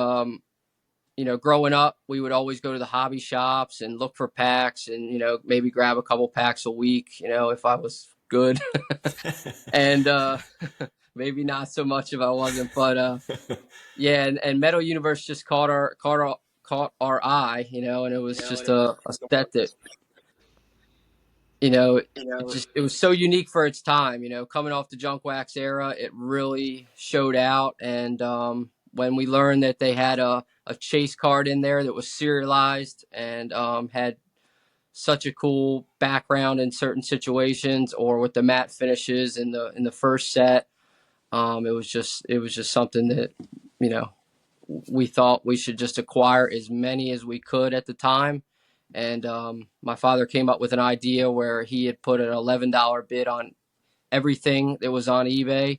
growing up. We would always go to the hobby shops and look for packs, and maybe grab a couple packs a week, if I was good, and maybe not so much if I wasn't. But yeah, and Metal Universe just caught our eye, and it was just a set that it was so unique for its time. Coming off the junk wax era, it really showed out. And when we learned that they had a chase card in there that was serialized and had such a cool background in certain situations, or with the matte finishes in the first set, it was just something that you know we thought we should just acquire as many as we could at the time. And my father came up with an idea where he had put an $11 bid on everything that was on eBay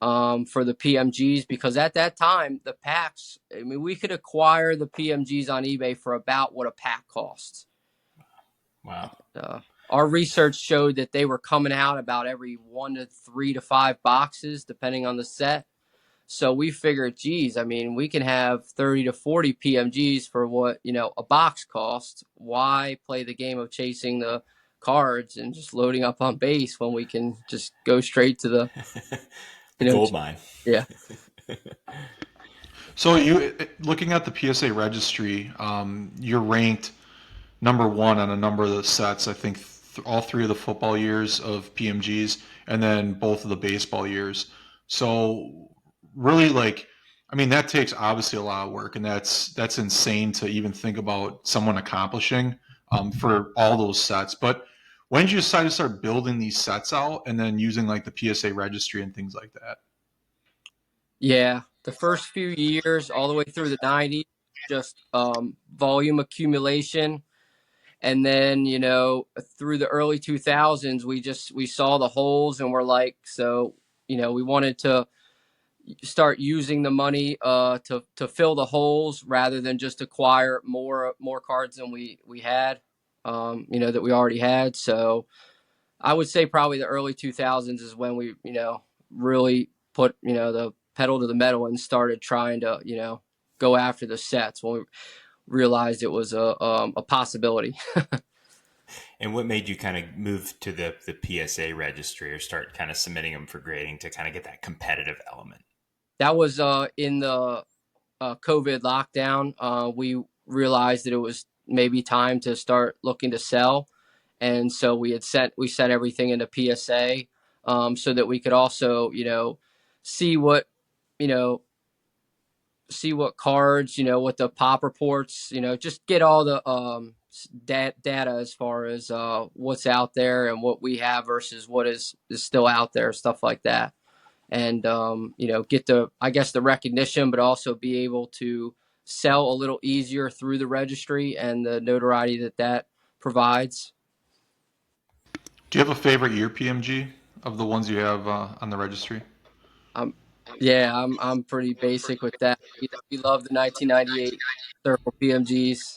for the PMGs, because at that time, the packs, I mean, we could acquire the PMGs on eBay for about what a pack costs. Wow. Our research showed that they were coming out about every 1 to 3 to 5 boxes, depending on the set. So we figured, geez, I mean, we can have 30 to 40 PMGs for what, a box costs. Why play the game of chasing the cards and just loading up on base when we can just go straight to the, gold mine? Yeah. So you looking at the PSA registry, you're ranked number one on a number of the sets. I think all three of the football years of PMGs, and then both of the baseball years. So really, I mean, that takes obviously a lot of work, and that's insane to even think about someone accomplishing for all those sets. But when did you decide to start building these sets out, and then using like the PSA registry and things like that? Yeah, the first few years, all the way through the 90s, just volume accumulation. And then, through the early 2000s, we saw the holes, and we're like, so, we wanted to start using the money to fill the holes rather than just acquire more cards than we had, that we already had. So I would say probably the early 2000s is when we, really put, the pedal to the metal and started trying to, go after the sets when we realized it was a possibility. And what made you kind of move to the PSA registry, or start kind of submitting them for grading to kind of get that competitive element? That was in the COVID lockdown. We realized that it was maybe time to start looking to sell. And so we set everything into PSA, so that we could also, see what, you know, see what cards, what the pop reports, just get all the data as far as what's out there and what we have versus what is still out there, stuff like that. And, get I guess, the recognition, but also be able to sell a little easier through the registry and the notoriety that provides. Do you have a favorite year PMG of the ones you have on the registry? Yeah, I'm pretty basic with that. We love the 1998 Circle PMGs.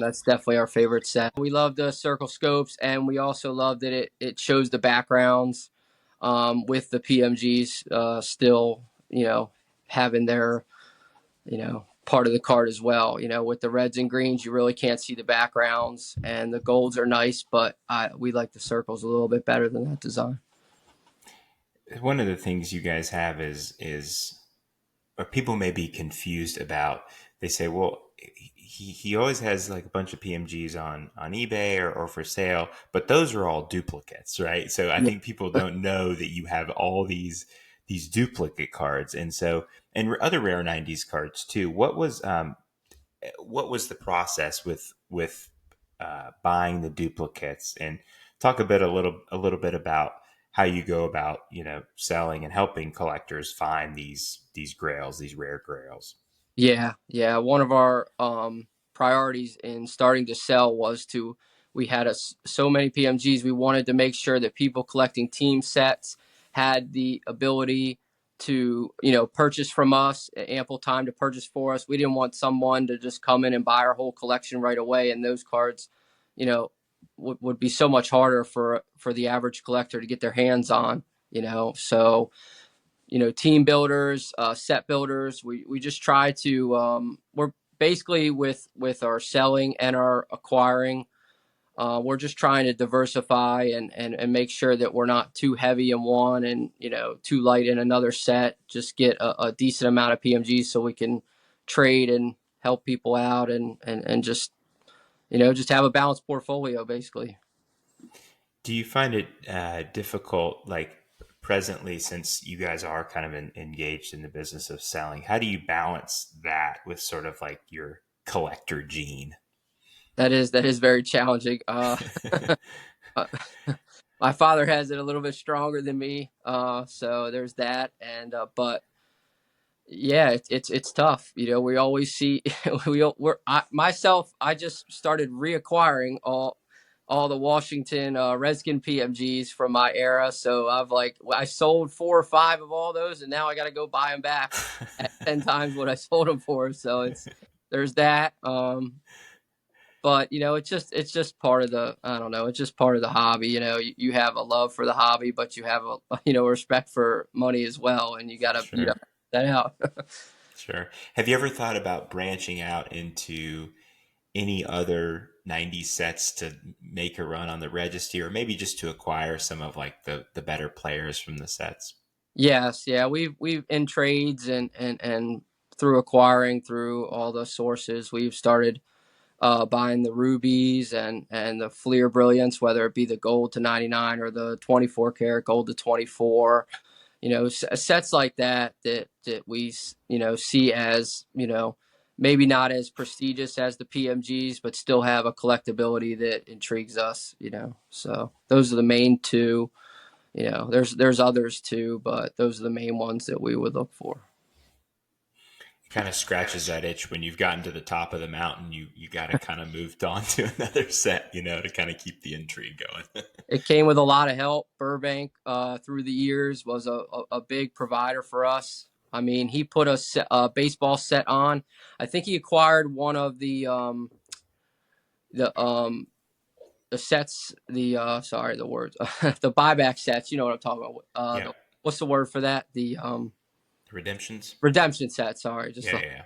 That's definitely our favorite set. We love the Circle scopes, and we also love that it shows the backgrounds with the PMGs still, having their, part of the card as well. With the reds and greens, you really can't see the backgrounds, and the golds are nice, but we like the circles a little bit better than that design. One of the things you guys have is or people may be confused about. They say, well, he always has like a bunch of PMGs on eBay or for sale, but those are all duplicates, right? So I think people don't know that you have all these duplicate cards, and other rare 90s cards too. What was the process with buying the duplicates, and talk a little bit about how you go about, selling and helping collectors find these grails, these rare grails. Yeah. One of our priorities in starting to sell was we had so many PMGs. We wanted to make sure that people collecting team sets had the ability to, purchase from us, ample time to purchase for us. We didn't want someone to just come in and buy our whole collection right away. And those cards, would be so much harder for the average collector to get their hands on, so, team builders, set builders. We just try to, we're basically with our selling and our acquiring, we're just trying to diversify and make sure that we're not too heavy in one and, too light in another set. Just get a decent amount of PMGs so we can trade and help people out and just, just have a balanced portfolio, basically. Do you find it difficult, like presently, since you guys are kind of engaged in the business of selling? How do you balance that with sort of like your collector gene? That is very challenging. Uh, my father has it a little bit stronger than me, so there's that. And but yeah, it's tough. You know, we always see I just started reacquiring all the Washington Redskin PMGs from my era. So I sold 4 or 5 of all those, and now I got to go buy them back at 10 times what I sold them for. So there's that. But it's just part of the, I don't know, it's just part of the hobby. You have a love for the hobby, but you have a respect for money as well, and you gotta Sure. that out. Sure. Have you ever thought about branching out into any other 90 sets to make a run on the registry, or maybe just to acquire some of like the better players from the sets? Yes, yeah, we've in trades and through acquiring through all the sources, we've started buying the rubies and the Fleer Brilliance, whether it be the gold to 99 or the 24 karat gold to 24. Sets like that we see as maybe not as prestigious as the PMGs, but still have a collectability that intrigues us. So those are the main two. There's others too, but those are the main ones that we would look for. Kind of scratches that itch when you've gotten to the top of the mountain. You got to kind of move on to another set, to kind of keep the intrigue going. It came with a lot of help. Burbank, through the years, was a big provider for us. I mean, he put a baseball set on. I think he acquired one of the sets. Sorry, the words, the buyback sets. You know what I'm talking about? Yeah. What's the word for that? The Redemptions. redemption set. Sorry, just Yeah.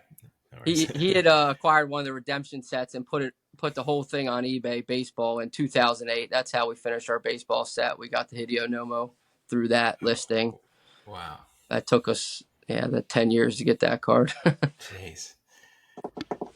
No worries. he had acquired one of the redemption sets and put the whole thing on eBay baseball in 2008. That's how we finished our baseball set. We got the Hideo Nomo through that listing. Wow. That took us the 10 years to get that card. Jeez.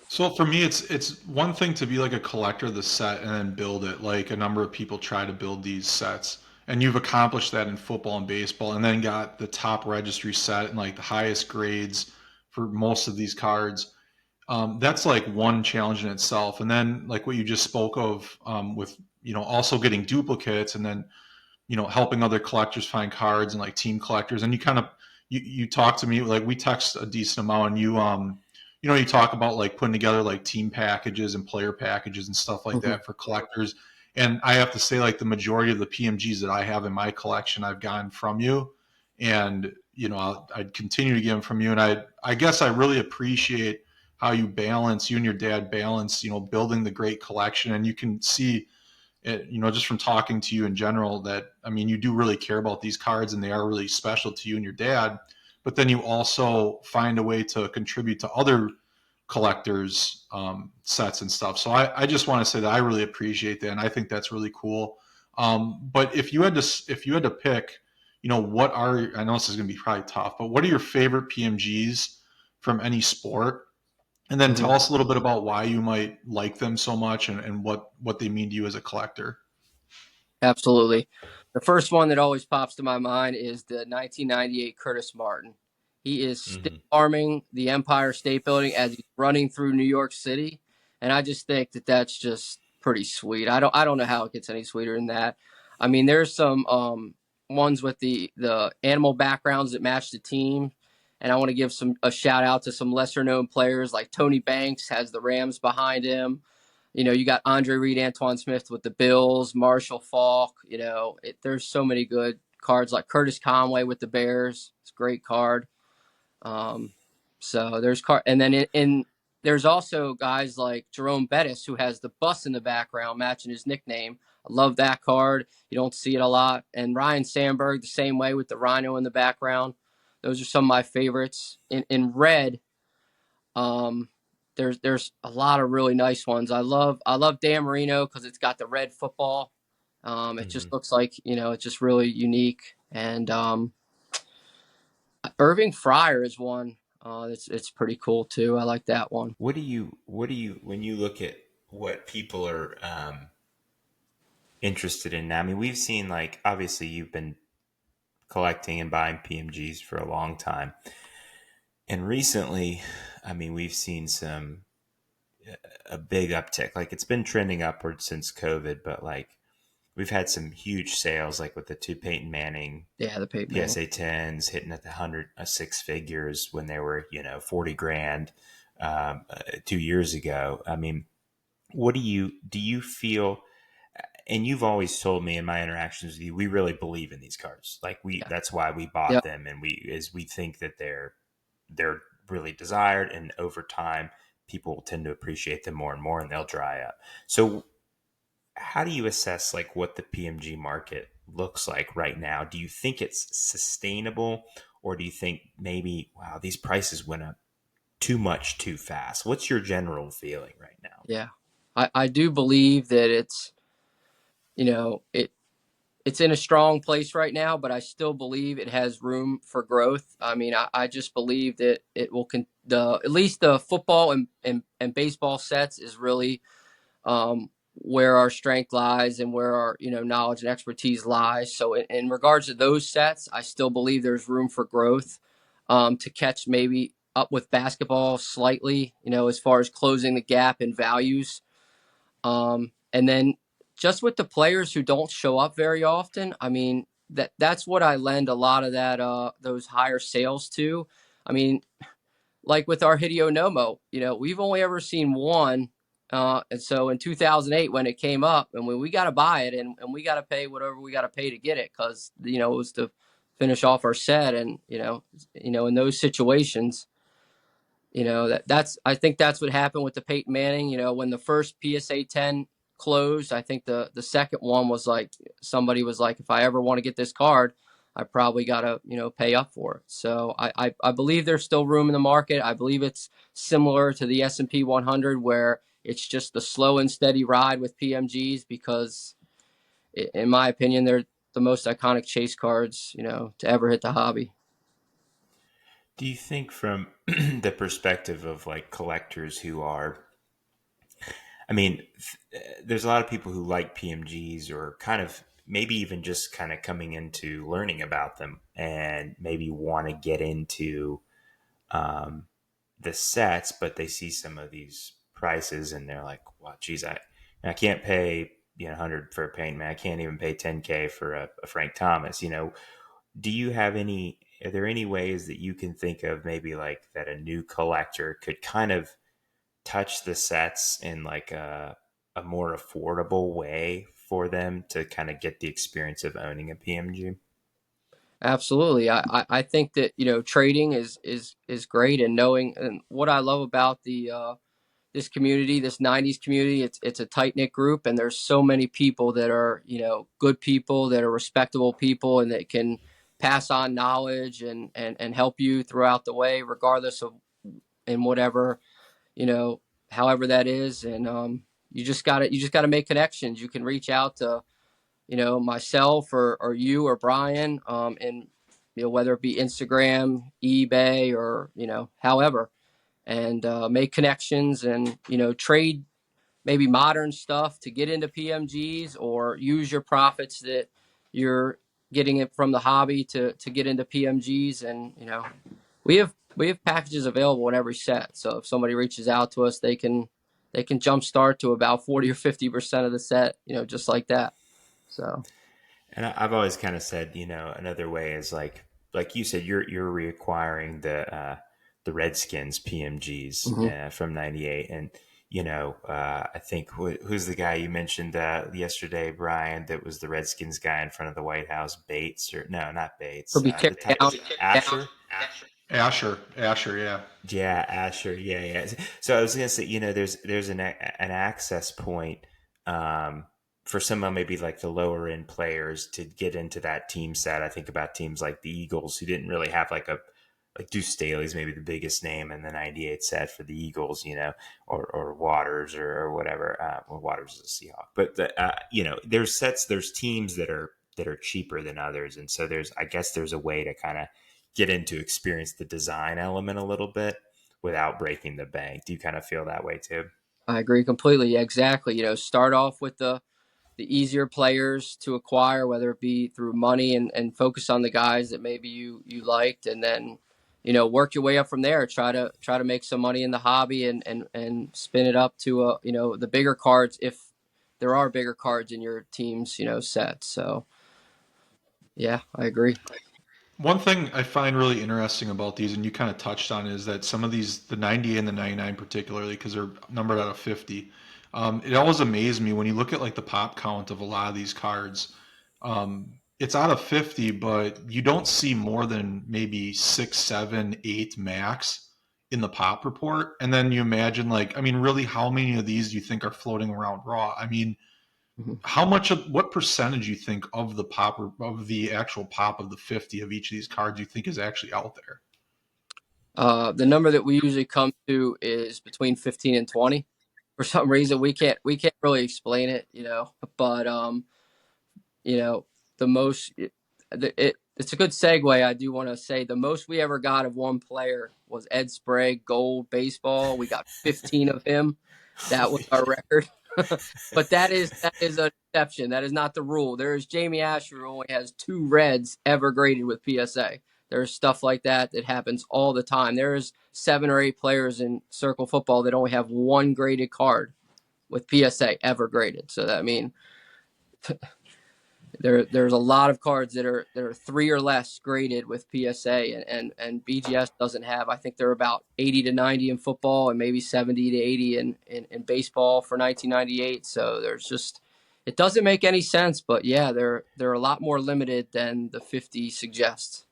So for me, it's one thing to be like a collector of the set and then build it. Like a number of people try to build these sets, and you've accomplished that in football and baseball, and then got the top registry set and like the highest grades for most of these cards. That's like one challenge in itself. And then like what you just spoke of, with also getting duplicates, and then helping other collectors find cards and like team collectors. And you talk to me, like we text a decent amount, and you talk about like putting together like team packages and player packages and stuff like Mhm. that for collectors. And I have to say, like the majority of the PMGs that I have in my collection, I've gotten from you, and I'd continue to get them from you. And I guess I really appreciate how you and your dad balance, building the great collection. And you can see it, just from talking to you in general, that I mean, you do really care about these cards, and they are really special to you and your dad. But then you also find a way to contribute to other collectors' sets and stuff. So I just want to say that I really appreciate that, and I think that's really cool. But if you had to pick, what are, I know this is going to be probably tough, but what are your favorite PMGs from any sport? And then tell Mhm. us a little bit about why you might like them so much, and what they mean to you as a collector. Absolutely. The first one that always pops to my mind is the 1998 Curtis Martin. He is still Hmm. arming the Empire State Building as he's running through New York City, and I just think that that's just pretty sweet. I don't know how it gets any sweeter than that. I mean, there's some ones with the animal backgrounds that match the team, and I want to give a shout out to some lesser known players like Tony Banks has the Rams behind him. You got Andre Reed, Antoine Smith with the Bills, Marshall Faulk. There's so many good cards like Curtis Conway with the Bears. It's a great card. Um, so and then there's also guys like Jerome Bettis who has the bus in the background matching his nickname. I love that card. You don't see it a lot. And Ryan Sandberg the same way with the rhino in the background. Those are some of my favorites. In red, um, there's a lot of really nice ones. I love Dan Marino because it's got the red football. It Hmm. just looks like it's just really unique. And Irving Fryer is one. It's pretty cool too. I like that one. What do you when you look at what people are interested in now. I mean, we've seen, like, obviously you've been collecting and buying PMGs for a long time. And recently, I mean, we've seen a big uptick. Like, it's been trending upward since COVID, but like we've had some huge sales, like with the two Peyton Manning Yeah, the Peyton Manning. PSA 10s hitting at the 106 figures when they were, 40 grand 2 years ago. I mean, what do you feel? And you've always told me in my interactions with you, we really believe in these cards. Like Yeah. that's why we bought Yep. them, and we think that they're really desired, and over time, people will tend to appreciate them more and more, and they'll dry up. So, how do you assess like what the PMG market looks like right now? Do you think it's sustainable, or do you think maybe wow, these prices went up too much too fast? What's your general feeling right now? Yeah. I do believe that it's in a strong place right now, but I still believe it has room for growth. I mean, I just believe that it will at least the football and baseball sets is really where our strength lies and where our knowledge and expertise lies. So in regards to those sets, I still believe there's room for growth, to catch maybe up with basketball slightly, as far as closing the gap in values. And then just with the players who don't show up very often, I mean, that's what I lend a lot of that those higher sales to. I mean, like with our Hideo Nomo, we've only ever seen one. And so in 2008, when it came up, and when we got to buy it, and we got to pay whatever we got to pay to get it, because it was to finish off our set, and in those situations, that's I think that's what happened with the Peyton Manning. When the first PSA 10 closed, I think the second one was like somebody was like, if I ever want to get this card, I probably gotta pay up for it. So I believe there's still room in the market. I believe it's similar to the S&P 100, where it's just the slow and steady ride with PMGs, because in my opinion they're the most iconic chase cards to ever hit the hobby. Do you think from the perspective of like collectors who are, I mean, there's a lot of people who like PMGs, or kind of maybe even just kind of coming into learning about them and maybe want to get into um, the sets, but they see some of these prices and they're like, "Well, geez, I can't pay 100 for a paint man. I can't even pay 10K for a Frank Thomas." Do you have any? Are there any ways that you can think of maybe like that a new collector could kind of touch the sets in like a more affordable way for them to kind of get the experience of owning a PMG? Absolutely. I think that, trading is great, and knowing, and what I love about the this community, this 90s community, it's a tight knit group, and there's so many people that are, good people, that are respectable people, and that can pass on knowledge and help you throughout the way, regardless of in whatever, you know, however that is. And you just gotta make connections. You can reach out to myself or you or Brian, and whether it be Instagram, eBay, or however, and make connections, and trade maybe modern stuff to get into PMGs, or use your profits that you're getting it from the hobby to get into PMGs. And we have packages available in every set. So if somebody reaches out to us, they can jumpstart to about 40 or 50% of the set, just like that. So. And I've always kind of said, another way is like you said, you're reacquiring the Redskins PMGs Mhm. from '98, and I think who's the guy you mentioned yesterday, Brian? That was the Redskins guy in front of the White House, Bates, or no, not Bates, He'll be the tearing down. Asher. Asher, yeah. Yeah, Asher. Yeah, yeah. So I was gonna say, there's an access point for some of maybe like the lower end players to get into that team set. I think about teams like the Eagles, who didn't really have like Deuce Staley's maybe the biggest name in the '98 set for the Eagles, or Waters or whatever. Well, Waters is a Seahawk, but there's teams that are cheaper than others, and so I guess there's a way to kind of get into experience the design element a little bit without breaking the bank. Do you kind of feel that way too? I agree completely. Exactly. Start off with the easier players to acquire, whether it be through money and focus on the guys that maybe you liked, and then work your way up from there. Try to make some money in the hobby and spin it up to the bigger cards if there are bigger cards in your team's set. So yeah, I agree. One thing I find really interesting about these, and you kind of touched on, is that some of these, the 90 and the 99 particularly, because they're numbered out of 50, it always amazed me when you look at like the pop count of a lot of these cards. It's out of 50, but you don't see more than maybe 6, 7, 8 max in the pop report. And then you imagine, like, I mean, really, how many of these do you think are floating around raw? I mean, Mhm. how much of what percentage you think of the pop of the actual pop of the 50 of each of these cards you think is actually out there? The number that we usually come to is between 15 and 20. For some reason, we can't really explain it, but you know, the most it's a good segue. I do want to say the most we ever got of one player was Ed Sprague Gold Baseball. We got 15 of him. That was our record. But that is an exception. That is not the rule. There's Jamie Asher who only has 2 reds ever graded with PSA. There's stuff like that happens all the time. There's 7 or 8 players in circle football that only have 1 graded card with PSA ever graded. So that, I mean, there's a lot of cards that are 3 or less graded with PSA, and BGS doesn't have. I think they're about 80 to 90 in football and maybe 70 to 80 in baseball for 1998. So it doesn't make any sense. But yeah, they're a lot more limited than the 50 suggests.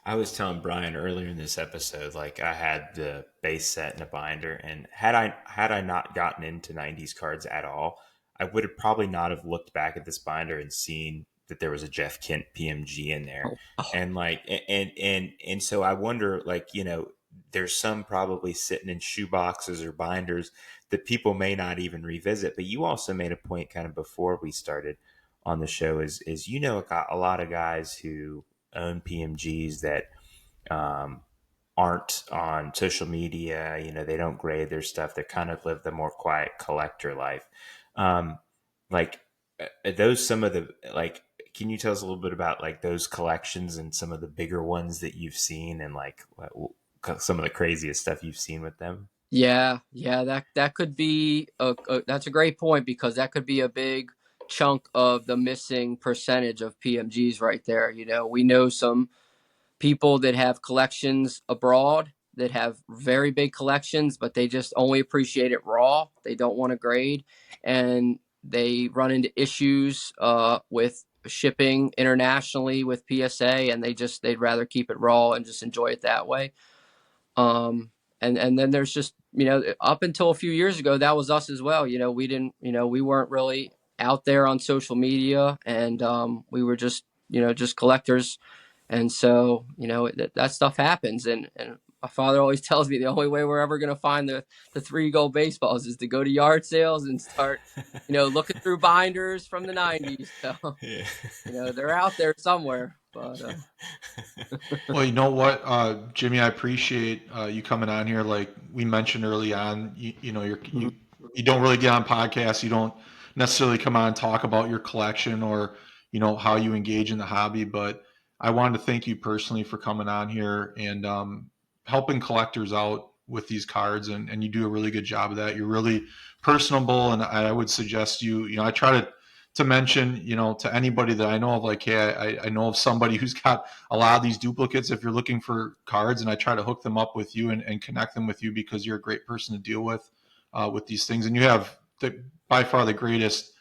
I was telling Brian earlier in this episode, like I had the base set in a binder, and had I not gotten into '90s cards at all, I would have probably not have looked back at this binder and seen that there was a Jeff Kent PMG in there, Oh, and like and so I wonder, like there's some probably sitting in shoe boxes or binders that people may not even revisit. But you also made a point kind of before we started on the show is a lot of guys who own PMGs that um, aren't on social media. They don't grade their stuff. They kind of live the more quiet collector life. Um, like, are those some of the like? Can you tell us a little bit about like those collections and some of the bigger ones that you've seen, and like some of the craziest stuff you've seen with them? yeah. That could be that's a great point, because that could be a big chunk of the missing percentage of PMGs right there. We know some people that have collections abroad that have very big collections, but they just only appreciate it raw. They don't want to grade, and they run into issues with shipping internationally with PSA, and they'd rather keep it raw and just enjoy it that way. Um, and then there's just, up until a few years ago, that was us as well. We didn't, we weren't really out there on social media, and we were just collectors. And so, that stuff happens. And my father always tells me the only way we're ever going to find the 3 gold baseballs is to go to yard sales and start, looking through binders from the 90s. So, Yeah. they're out there somewhere. But Well, you know what, Jimmy, I appreciate you coming on here. Like we mentioned early on, you don't really get on podcasts. You don't necessarily come on and talk about your collection or how you engage in the hobby. But I wanted to thank you personally for coming on here and helping collectors out with these cards, and you do a really good job of that. You're really personable, and I would suggest I try to mention, to anybody that I know of, like, hey, I know of somebody who's got a lot of these duplicates. If you're looking for cards, and I try to hook them up with you and connect them with you, because you're a great person to deal with these things, and you have by far the greatest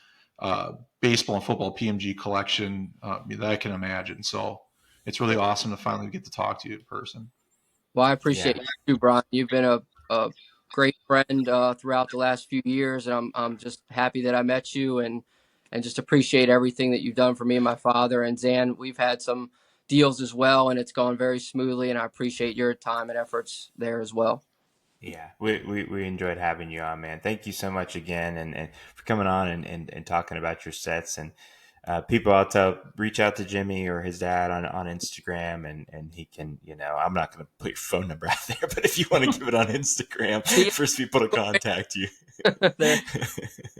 baseball and football PMG collection that I can imagine. So it's really awesome to finally get to talk to you in person. well, I Yeah. appreciate you too, Brian. You've been a great friend throughout the last few years, and I'm just happy that I met you, and just appreciate everything that you've done for me and my father. And Zan, we've had some deals as well, and it's gone very smoothly, and I appreciate your time and efforts there as well. Yeah, we enjoyed having you on, man. Thank you so much again, and for coming on and talking about your sets. And people, I'll reach out to Jimmy or his dad on Instagram, and he can, I'm not going to put your phone number out there, but if you want to give it on Instagram, See first people to contact you. you there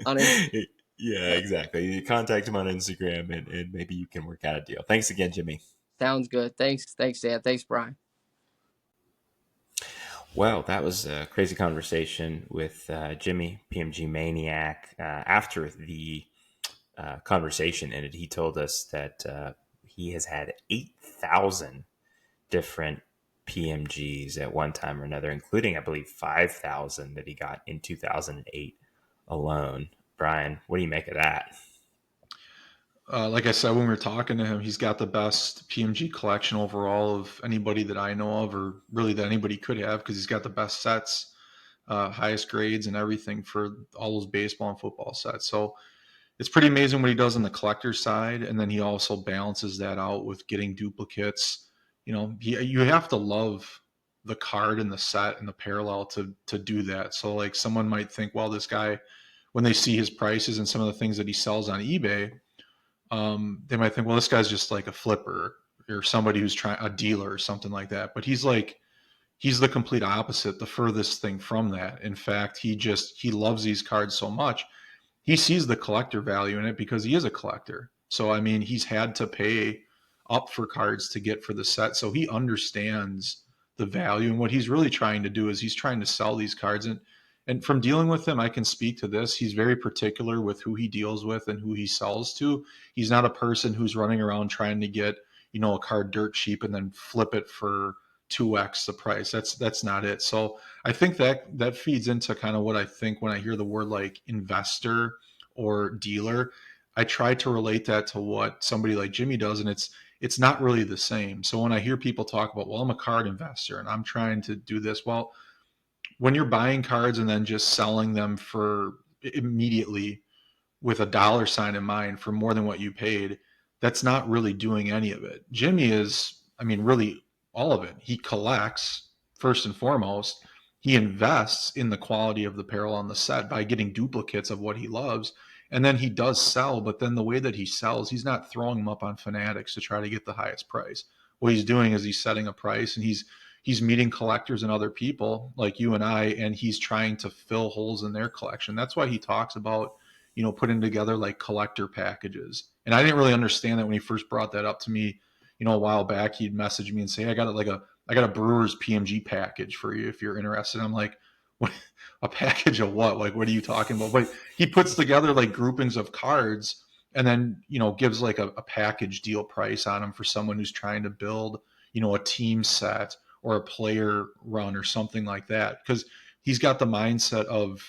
on Instagram. Yeah, exactly. You contact him on Instagram and maybe you can work out a deal. Thanks again, Jimmy. Sounds good. Thanks, Dan. Thanks, Brian. Well, that was a crazy conversation with Jimmy, PMG Maniac. After the conversation ended, he told us that he has had 8,000 different PMGs at one time or another, including, I believe, 5,000 that he got in 2008 alone. Brian, what do you make of that? Like I said, when we were talking to him, he's got the best PMG collection overall of anybody that I know of, or really that anybody could have, because he's got the best sets, highest grades, and everything for all those baseball and football sets. So it's pretty amazing what he does on the collector side, and then he also balances that out with getting duplicates. You have to love the card and the set and the parallel to do that. So like someone might think, well, this guy, when they see his prices and some of the things that he sells on eBay, they might think, well, this guy's just like a flipper or somebody who's trying a dealer or something like that. But he's the complete opposite, the furthest thing from that. In fact, he loves these cards so much. He sees the collector value in it because he is a collector. So I mean, he's had to pay up for cards to get for the set. So he understands the value. And what he's really trying to do is he's trying to sell these cards. And from dealing with him, I can speak to this. He's very particular with who he deals with and who he sells to. He's not a person who's running around trying to get, a card dirt cheap and then flip it for 2x the price. That's not it. So I think that feeds into kind of what I think when I hear the word like investor or dealer. I try to relate that to what somebody like Jimmy does, and it's not really the same. So when I hear people talk about, well, I'm a card investor and I'm trying to do this, well, when you're buying cards and then just selling them for immediately with a dollar sign in mind for more than what you paid, that's not really doing any of it. Jimmy is, I mean, really all of it. He collects first and foremost. He invests in the quality of the apparel on the set by getting duplicates of what he loves. And then he does sell, but then the way that he sells, he's not throwing them up on Fanatics to try to get the highest price. What he's doing is he's setting a price and he's meeting collectors and other people like you and I, and he's trying to fill holes in their collection. That's why he talks about putting together like collector packages. And I didn't really understand that when he first brought that up to me, a while back. He'd message me and say, hey, I got a Brewers PMG package for you if you're interested. I'm like, what? A package of what? Like, what are you talking about? But he puts together like groupings of cards and then, gives like a package deal price on them for someone who's trying to build, a team set or a player run or something like that. Because he's got the mindset of,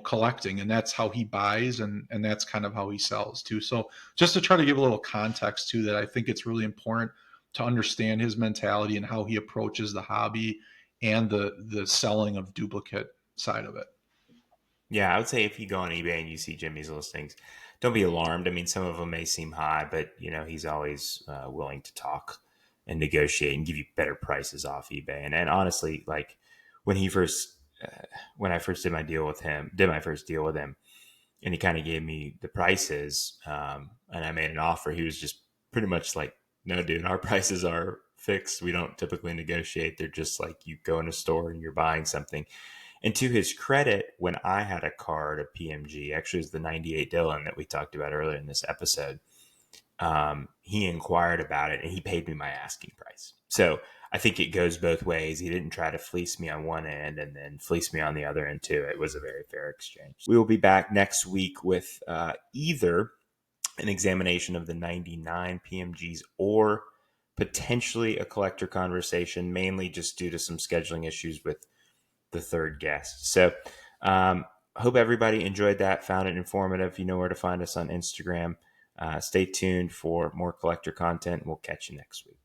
collecting, and that's how he buys and that's kind of how he sells too. So just to try to give a little context to that, I think it's really important to understand his mentality and how he approaches the hobby and the selling of duplicate side of it. Yeah, I would say if you go on eBay and you see Jimmy's listings, don't be alarmed. I mean, some of them may seem high, but he's always willing to talk and negotiate and give you better prices off eBay. And honestly, like when he first, when I first did my first deal with him, and he kind of gave me the prices, and I made an offer. He was just pretty much like, "No, dude, our prices are fixed. We don't typically negotiate. They're just like you go in a store and you're buying something." And to his credit, when I had a card, a PMG, actually it was the 98 Dylan that we talked about earlier in this episode, he inquired about it and he paid me my asking price. So I think it goes both ways. He didn't try to fleece me on one end and then fleece me on the other end too. It was a very fair exchange. We will be back next week with either an examination of the 99 PMGs or potentially a collector conversation, mainly just due to some scheduling issues with the third guest. So hope everybody enjoyed that, found it informative. You know where to find us on Instagram. Stay tuned for more collector content. We'll catch you next week.